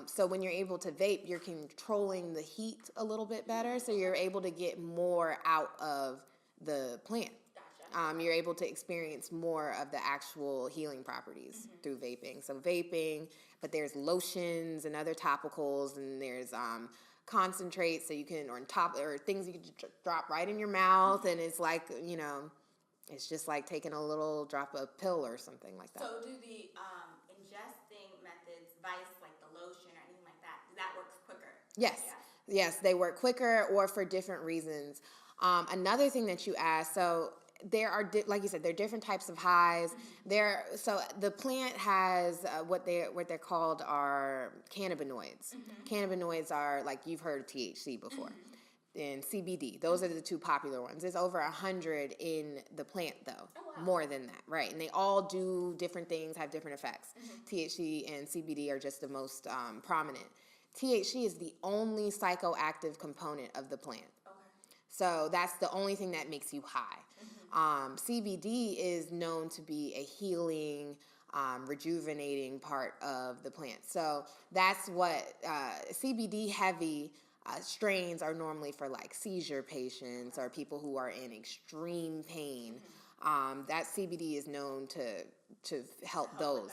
So when you're able to vape, you're controlling the heat a little bit better, so you're able to get more out of the plant. Gotcha. You're able to experience more of the actual healing properties through vaping. So vaping, but there's lotions and other topicals, and there's concentrates so you can, or things you can drop right in your mouth, and it's like, it's just like taking a little drop of pill or something like that. So do the ingesting methods, Vice, like the lotion or anything like that works quicker? Yes, they work quicker or for different reasons. Another thing that you asked, so there are, like you said, there are different types of highs. So the plant has what they're called are cannabinoids. Cannabinoids are, like you've heard of THC before. And CBD. Those are the two popular ones. There's over 100 in the plant, though. Oh, wow. More than that, right? And they all do different things, have different effects. THC and CBD are just the most prominent. THC is the only psychoactive component of the plant. Okay. So that's the only thing that makes you high. CBD is known to be a healing, rejuvenating part of the plant. So that's what CBD heavy strains are normally for like seizure patients or people who are in extreme pain. That CBD is known to help those.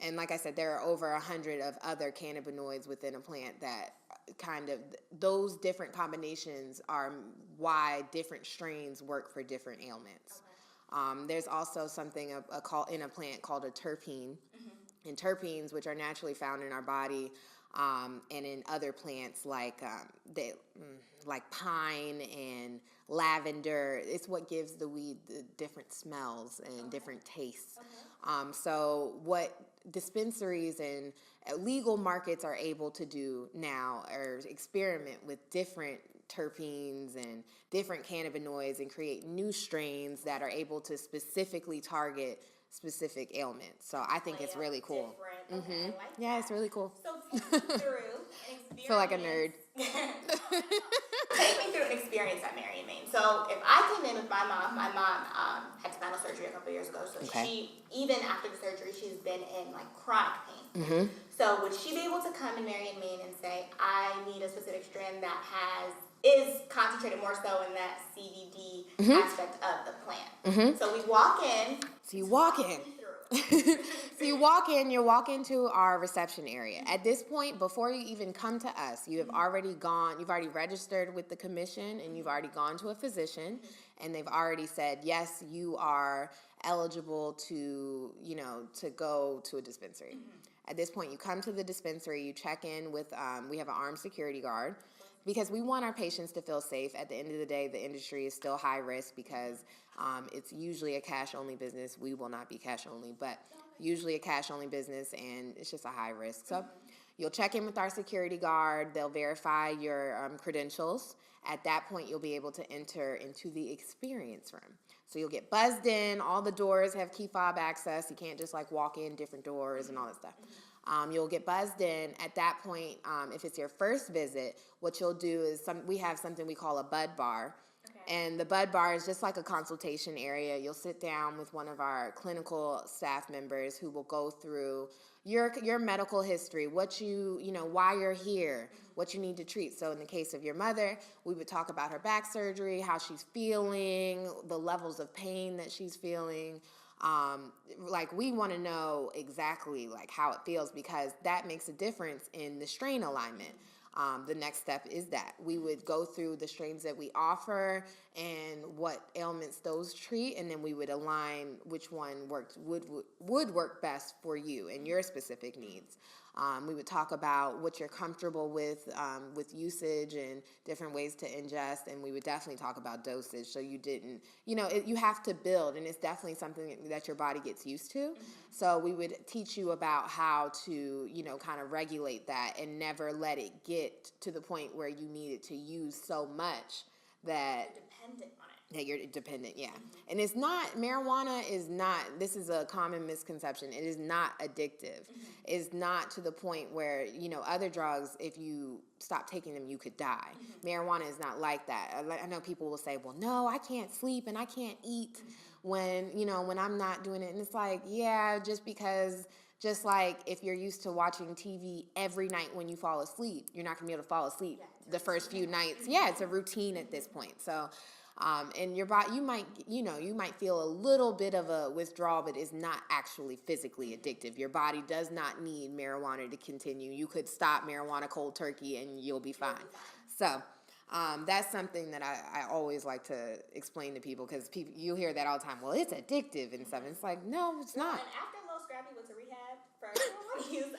And like I said, there are over 100 of other cannabinoids within a plant that kind of, those different combinations are why different strains work for different ailments. There's also something in a plant called a terpene. And terpenes, which are naturally found in our body, and in other plants like pine and lavender. It's what gives the weed the different smells and different tastes. So what dispensaries and legal markets are able to do now are experiment with different terpenes and different cannabinoids and create new strains that are able to specifically target specific ailments. So I think it's really cool. Okay, I like Yeah, that. it's really cool. So take me through an experience. Feel like a nerd. Take me through an experience at Mary and Main. So if I came in with my mom had spinal surgery a couple years ago. So she, even after the surgery, she's been in like chronic pain. So would she be able to come in Mary and Main and say, I need a specific strand that is concentrated more so in that CBD aspect of the plant? So we walk in. So you walk in. So you walk into our reception area. At this point, before you even come to us, you've already registered with the commission, and you've already gone to a physician, and they've already said, yes, you are eligible to go to a dispensary. At this point, you come to the dispensary, you check in with, we have an armed security guard, because we want our patients to feel safe. At the end of the day, the industry is still high risk because it's usually a cash-only business. We will not be cash-only, but usually a cash-only business, and it's just a high risk. So you'll check in with our security guard. They'll verify your credentials. At that point, you'll be able to enter into the experience room. So you'll get buzzed in. All the doors have key fob access. You can't just like walk in different doors and all that stuff. You'll get buzzed in. At that point, if it's your first visit, what you'll do is we have something we call a bud bar. And the bud bar is just like a consultation area. You'll sit down with one of our clinical staff members who will go through your medical history, why you're here, what you need to treat. So in the case of your mother, we would talk about her back surgery, how she's feeling, the levels of pain that she's feeling. We want to know exactly like how it feels, because that makes a difference in the strain alignment. The next step is that we would go through the strains that we offer and what ailments those treat, and then we would align which one would work best for you and your specific needs. We would talk about what you're comfortable with usage and different ways to ingest, and we would definitely talk about dosage. So you didn't, you have to build, and it's definitely something that your body gets used to. So we would teach you about how to, kind of regulate that and never let it get to the point where you need it to use so much that you're dependent on it. That you're dependent, yeah. And it's not, marijuana is not, this is a common misconception, it is not addictive. It's not to the point where, other drugs, if you stop taking them, you could die. Marijuana is not like that. I know people will say, well, no, I can't sleep and I can't eat when I'm not doing it. And it's like, yeah, just like if you're used to watching TV every night when you fall asleep, you're not going to be able to fall asleep the first few nights. Yeah, it's a routine at this point. So, and your body, you might feel a little bit of a withdrawal, but it's not actually physically addictive. Your body does not need marijuana to continue. You could stop marijuana cold turkey and you'll be fine. So, that's something that I always like to explain to people, because you hear that all the time. Well, it's addictive and stuff. And it's like, no, it's not. And after Lil Scrappy went to rehab for marijuana use,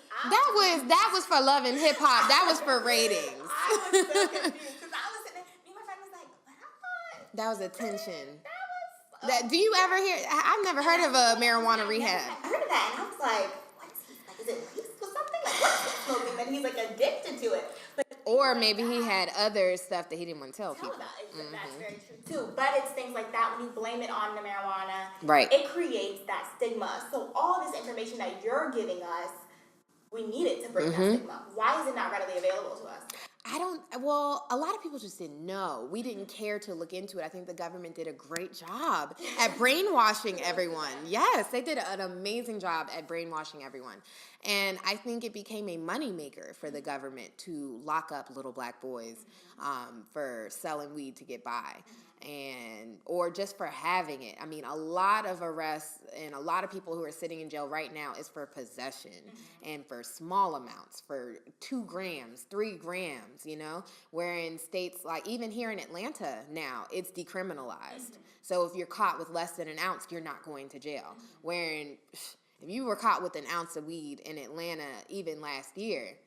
that was for love and hip hop. That was for ratings. I was so confused because I was sitting there. Me and my friend was like, but I thought that was attention. That was. Do you ever hear? I've never heard of a marijuana rehab. I heard of that, and I was like, what is he like? Is it laced with something? Like, what's he smoking that he's like addicted to it? Or maybe he had other stuff that he didn't want to tell people. That's very true too. But it's things like that when you blame it on the marijuana, right? It creates that stigma. So all this information that you're giving us, we need it to break that stigma. Why is it not readily available to us? Well, a lot of people just didn't know. We didn't care to look into it. I think the government did a great job at brainwashing everyone. Yes, they did an amazing job at brainwashing everyone. And I think it became a moneymaker for the government to lock up little black boys for selling weed to get by, or just for having it. I mean, a lot of arrests and a lot of people who are sitting in jail right now is for possession and for small amounts, for 2 grams, 3 grams, where in states like even here in Atlanta now, it's decriminalized. So if you're caught with less than an ounce, you're not going to jail. Where If you were caught with an ounce of weed in Atlanta even last year,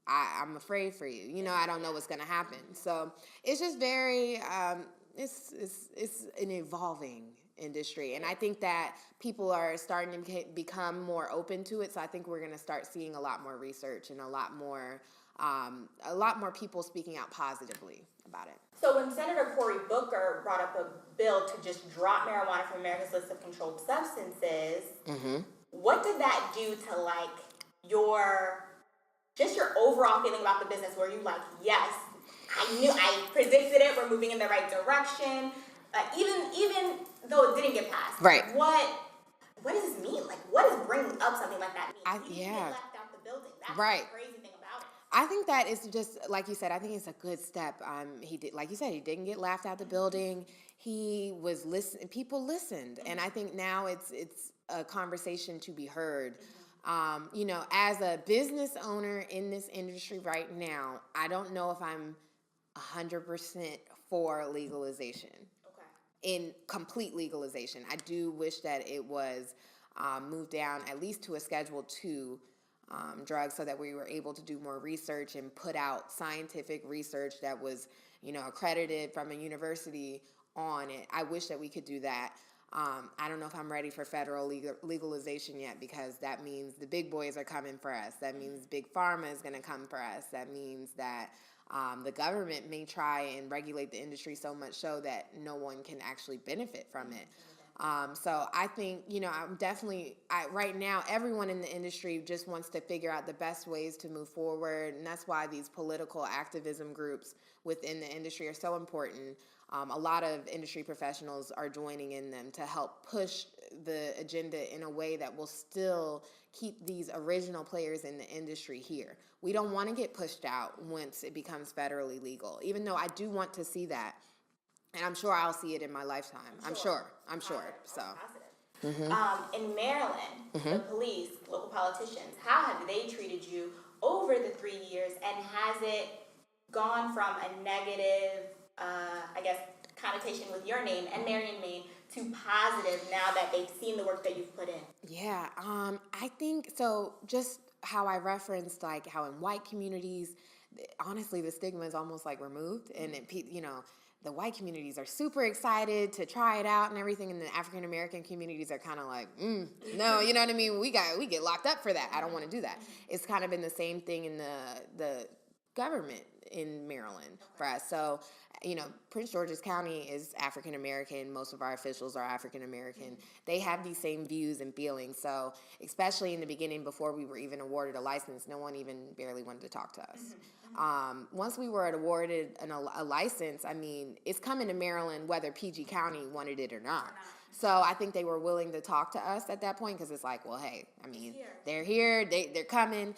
I'm afraid for you. You know, I don't know what's going to happen. So it's just very, it's an evolving industry. And I think that people are starting to become more open to it. So I think we're going to start seeing a lot more research and a lot more people speaking out positively about it. So when Senator Cory Booker brought up a bill to just drop marijuana from America's list of controlled substances, what did that do to like your overall feeling about the business? Were you like, yes, I predicted it, we're moving in the right direction, even though it didn't get passed? Right. What does this mean? Like, what does bringing up something like that mean? You didn't get left out the building. That's the crazy thing about it. I think that is just, like you said, I think it's a good step. He did, like you said, he didn't get laughed out the building. He was listening. People listened. And I think now it's a conversation to be heard. You know, as a business owner in this industry right now, I don't know if I'm 100% for legalization. In complete legalization. I do wish that it was moved down at least to a Schedule II drug, so that we were able to do more research and put out scientific research that was, you know, accredited from a university on it. I wish that we could do that. I don't know if I'm ready for federal legalization yet, because that means the big boys are coming for us. That means Big Pharma is going to come for us. That means that the government may try and regulate the industry so much so that no one can actually benefit from it. So I think, you know, right now, everyone in the industry just wants to figure out the best ways to move forward. And that's why these political activism groups within the industry are so important. A lot of industry professionals are joining in them to help push the agenda in a way that will still keep these original players in the industry here. We don't want to get pushed out once it becomes federally legal, even though I do want to see that. And I'm sure I'll see it in my lifetime. I'm sure. So, in Maryland, the police, local politicians, how have they treated you over the 3 years? And has it gone from a negative, connotation with your name and Marion Maine to positive now that they've seen the work that you've put in? Yeah, I think so. Just how I referenced, like how in white communities, honestly, the stigma is almost like removed, and the white communities are super excited to try it out and everything, and the African American communities are kind of like, no, you know what I mean? We get locked up for that. I don't want to do that. It's kind of been the same thing in the government in Maryland for us. So, Prince George's County is African American. Most of our officials are African American. They have these same views and feelings. So, especially in the beginning, before we were even awarded a license, no one even barely wanted to talk to us. Once we were awarded a license, I mean, it's coming to Maryland whether PG County wanted it or not. So I think they were willing to talk to us at that point, because it's like, well, hey, I mean, they're here, they're coming.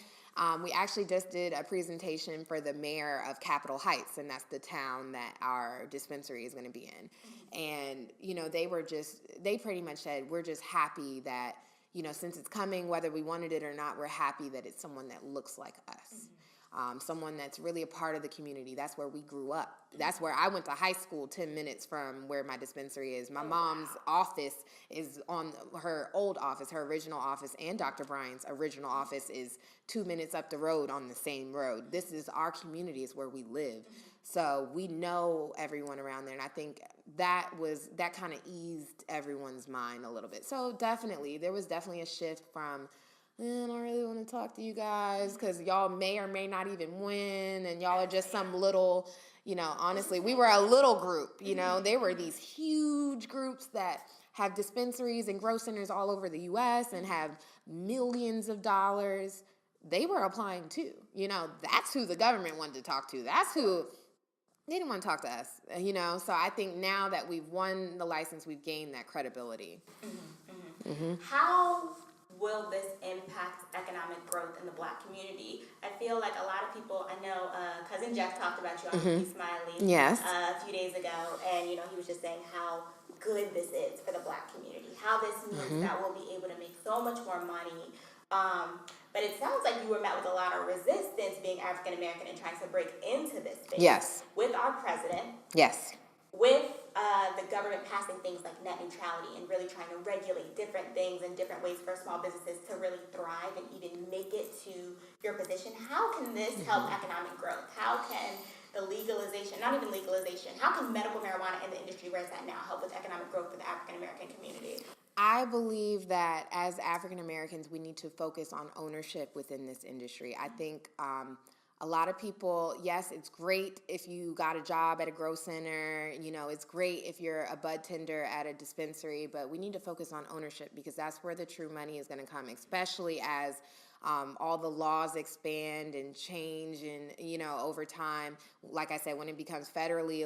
We actually just did a presentation for the mayor of Capitol Heights, and that's the town that our dispensary is going to be in. And, they pretty much said, we're just happy that, since it's coming, whether we wanted it or not, we're happy that it's someone that looks like us. Someone that's really a part of the community. That's where we grew up. That's where I went to high school, 10 minutes from where my dispensary is. My mom's office is on her old office, her original office, and Dr. Bryan's original office is 2 minutes up the road on the same road. This is our community, is where we live. So we know everyone around there, and I think that kind of eased everyone's mind a little bit. So there was definitely a shift from, I don't really want to talk to you guys because y'all may or may not even win, and y'all are just some little, honestly, we were a little group, There were these huge groups that have dispensaries and grow centers all over the U.S. and have millions of dollars. They were applying too. That's who the government wanted to talk to. That's who they didn't want to talk to us, So I think now that we've won the license, we've gained that credibility. How will this impact economic growth in the Black community? I feel like a lot of people, I know Cousin Jeff talked about you on Be Smiley a few days ago, and he was just saying how good this is for the Black community, how this means that we'll be able to make so much more money. But it sounds like you were met with a lot of resistance being African American and trying to break into this space. Yes. With our president. Yes. With the the government passing things like net neutrality and really trying to regulate different things and different ways for small businesses to really thrive and even make it to your position, how can this help economic growth? How can the legalization, not even legalization, how can medical marijuana in the industry where it's at now help with economic growth for the African American community? I believe that as African Americans, we need to focus on ownership within this industry. I think a lot of people, yes, it's great if you got a job at a grow center, it's great if you're a bud tender at a dispensary, but we need to focus on ownership because that's where the true money is going to come, especially as all the laws expand and change and, over time. Like I said, when it becomes federally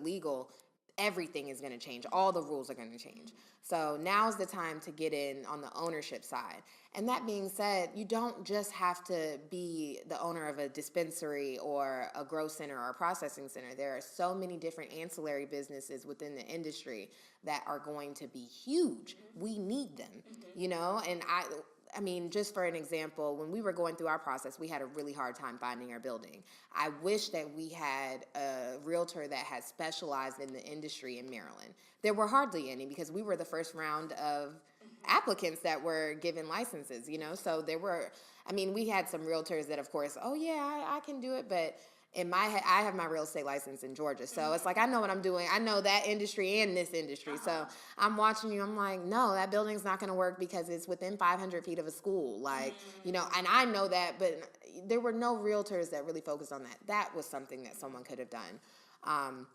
legal, everything is going to change. All the rules are going to change. So now's the time to get in on the ownership side. And that being said, you don't just have to be the owner of a dispensary or a grow center or a processing center. There are so many different ancillary businesses within the industry that are going to be huge. We need them, and I mean, just for an example, when we were going through our process, we had a really hard time finding our building. I wish that we had a realtor that had specialized in the industry in Maryland. There were hardly any because we were the first round of applicants that were given licenses, So we had some realtors that, of course, oh, yeah, I can do it, but in my head, I have my real estate license in Georgia. So it's like, I know what I'm doing. I know that industry and this industry. So I'm watching you. I'm like, no, that building's not going to work because it's within 500 feet of a school. And I know that, but there were no realtors that really focused on that. That was something that someone could have done.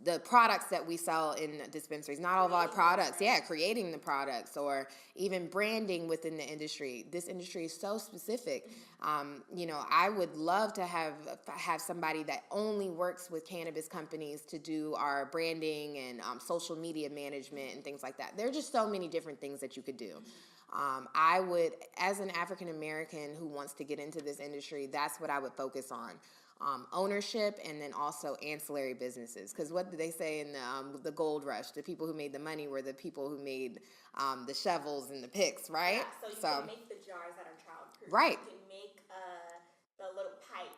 The products that we sell in dispensaries, not all of our products, creating the products or even branding within the industry. This industry is so specific. I would love to have somebody that only works with cannabis companies to do our branding and social media management and things like that. There are just so many different things that you could do. I would, as an African American who wants to get into this industry, that's what I would focus on. Ownership and then also ancillary businesses. Because what did they say in the gold rush? The people who made the money were the people who made the shovels and the picks, right? Yeah, so you can make the jars that are childproof. Right. You can make the little pipes.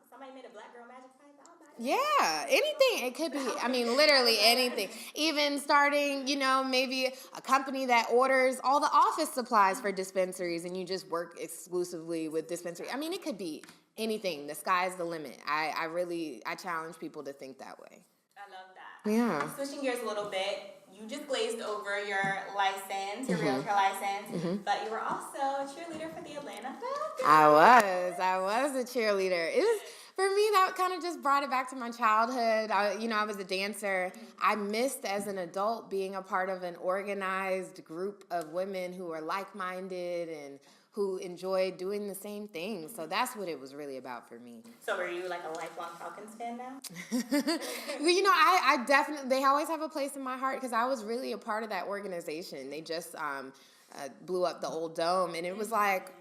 Somebody made a black girl magic pipe. I'll buy that. Yeah, anything. It could be, literally anything. Even starting, maybe a company that orders all the office supplies for dispensaries and you just work exclusively with dispensary. It could be anything. The sky's the limit. I challenge people to think that way. I love that. Yeah. Switching gears a little bit, you just glazed over your license, your realtor license, but you were also a cheerleader for the Atlanta Falcons. I was a cheerleader. For me, that kind of just brought it back to my childhood. I was a dancer. I missed as an adult being a part of an organized group of women who are like-minded and who enjoyed doing the same thing. So that's what it was really about for me. So were you like a lifelong Falcons fan now? I definitely, they always have a place in my heart because I was really a part of that organization. They just blew up the old dome and it was like,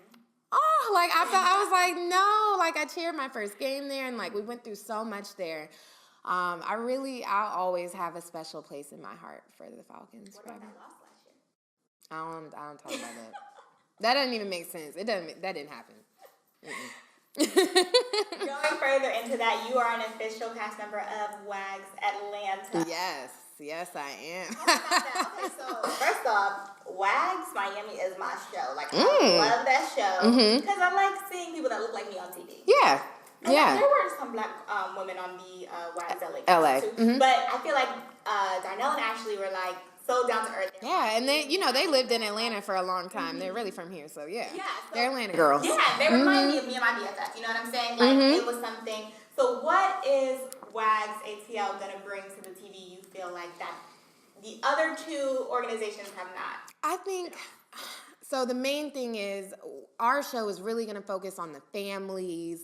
I was like, no, I cheered my first game there and we went through so much there. I'll always have a special place in my heart for the Falcons. What about that loss last year? I don't talk about that. That doesn't even make sense. That didn't happen. Going further into that, you are an official cast member of WAG's Atlanta. Yes, I am. Okay, so first off, WAG's Miami is my show. I love that show because I like seeing people that look like me on TV. Yeah. There were some black women on the WAG's LA too, but I feel like Darnell and Ashley were so down to earth. Yeah, and they lived in Atlanta for a long time. They're really from here, so yeah. They're Atlanta girls. Yeah, they remind me of me and my BFF. You know what I'm saying? It was something. So what is WAG's ATL going to bring to the TV you feel like that the other two organizations have not? I think, so the main thing is our show is really going to focus on the families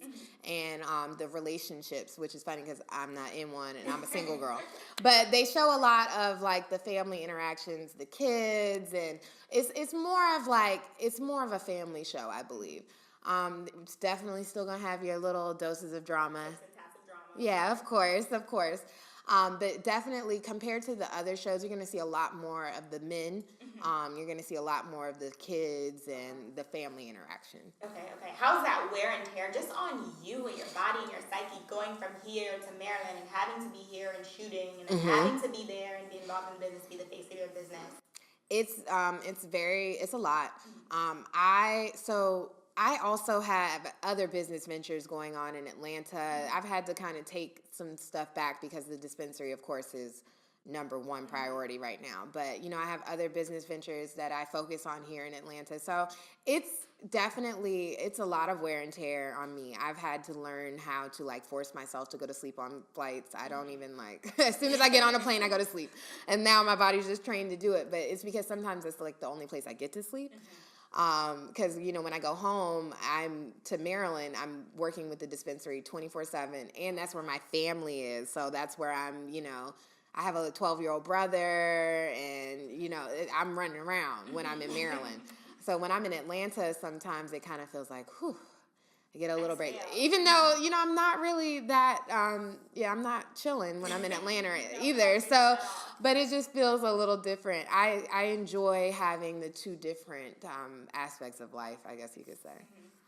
and the relationships, which is funny because I'm not in one and I'm a single girl. But they show a lot of the family interactions, the kids, and it's more of a family show, I believe. It's definitely still going to have your little doses of drama. Yeah, of course. But definitely compared to the other shows, you're going to see a lot more of the men. You're going to see a lot more of the kids and the family interaction. Okay. How's that wear and tear just on you and your body and your psyche going from here to Maryland and having to be here and shooting and having to be there involved in business, be the face of your business? It's a lot. I also have other business ventures going on in Atlanta. I've had to kind of take some stuff back because the dispensary, of course, is number one priority right now. But, I have other business ventures that I focus on here in Atlanta. So it's a lot of wear and tear on me. I've had to learn how to force myself to go to sleep on flights. I don't even as soon as I get on a plane, I go to sleep. And now my body's just trained to do it. But it's because sometimes it's the only place I get to sleep. Because, when I go home, I'm to Maryland, I'm working with the dispensary 24/7, and that's where my family is. So that's where I'm, I have a 12-year-old brother, and, I'm running around when I'm in Maryland. So when I'm in Atlanta, sometimes it kind of feels like, whew, I get a little break. Even though, I'm not really that, I'm not chilling when I'm in Atlanta either. So, but it just feels a little different. I enjoy having the two different aspects of life, I guess you could say.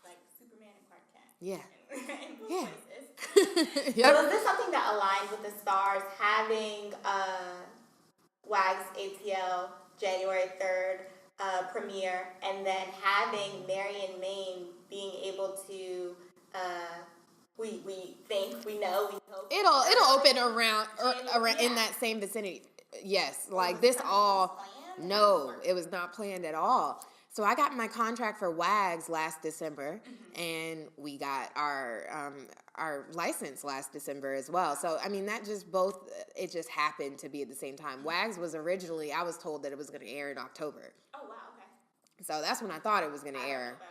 Like Superman and Clark Kent. Yeah. Yeah. Yep. So is this something that aligns with the stars, having WAG's ATL January 3rd premiere, and then having Mary and Maine being able to, we think, we know, we hope. It'll open around in that same vicinity. Yes, this all. No, it was not planned at all. So I got my contract for WAGs last December, and we got our license last December as well. So, that it just happened to be at the same time. WAGs was originally, I was told that it was going to air in October. Oh, wow, okay. So that's when I thought it was going to air. November.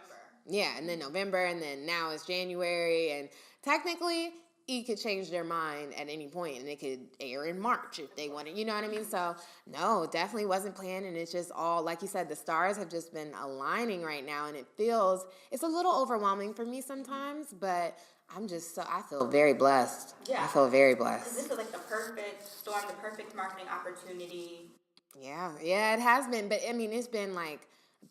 Yeah, and then November, and then now it's January, and technically it could change their mind at any point, and it could air in March if they wanted, you know what I mean? So, no, definitely wasn't planned, and it's just all, like you said, the stars have just been aligning right now, and it's a little overwhelming for me sometimes, but I feel very blessed. Yeah. I feel very blessed. Because this is the perfect storm, the perfect marketing opportunity. Yeah, it has been, but it's been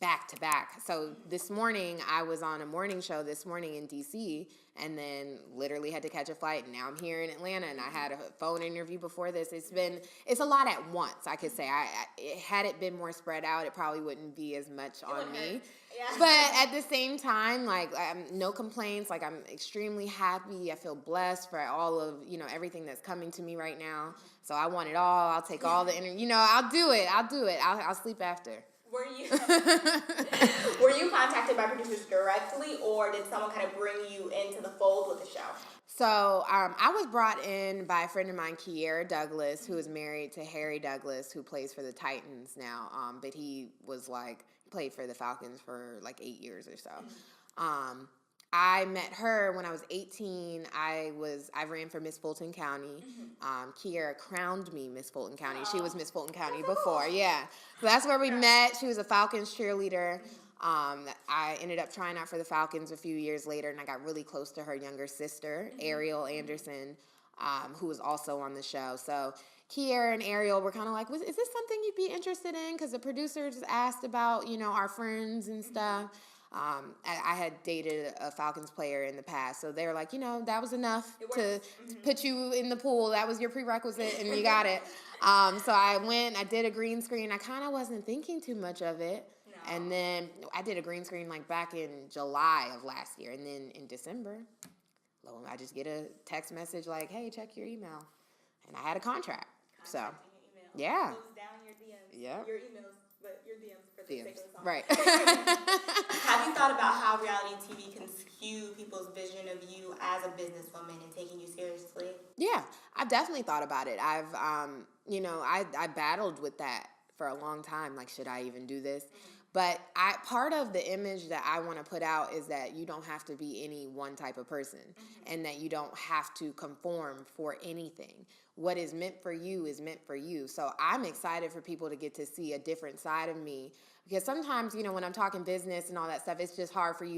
back to back. So this morning, I was on a morning show this morning in DC, and then literally had to catch a flight, and now I'm here in Atlanta, and I had a phone interview before this. It's a lot at once, I could say. Had it been more spread out, it probably wouldn't be as much on me. Yeah. But at the same time, no complaints. I'm extremely happy. I feel blessed for all of, everything that's coming to me right now. So I want it all. I'll take all the interview. I'll do it. I'll sleep after. Were you contacted by producers directly, or did someone kind of bring you into the fold with the show? So I was brought in by a friend of mine, Chay Douglas, who is married to Harry Douglas, who plays for the Titans now. But he was played for the Falcons for 8 years or so. I met her when I was 18. I ran for Miss Fulton County. Kiera crowned me Miss Fulton County. She was Miss Fulton County before, yeah. So that's where we met. She was a Falcons cheerleader. I ended up trying out for the Falcons a few years later, and I got really close to her younger sister, Ariel Anderson, who was also on the show. So Kiera and Ariel were kind of is this something you'd be interested in? Because the producers asked about, our friends and stuff. I had dated a Falcons player in the past, so they were that was enough to put you in the pool. That was your prerequisite, and you got it. So I went, I did a green screen. I kind of wasn't thinking too much of it. No. And then I did a green screen back in July of last year, and then in December, I just get a text message hey, check your email. And I had a contract. So, yeah. Close down your DMs. Yeah. Your emails, but your DMs for the sake of the song. Right. Have you thought about how reality TV can skew people's vision of you as a businesswoman and taking you seriously? Yeah, I've definitely thought about it. I've, I battled with that for a long time. Should I even do this? But part of the image that I want to put out is that you don't have to be any one type of person, and that you don't have to conform for anything. What is meant for you is meant for you. So I'm excited for people to get to see a different side of me, because sometimes, when I'm talking business and all that stuff, it's just hard for you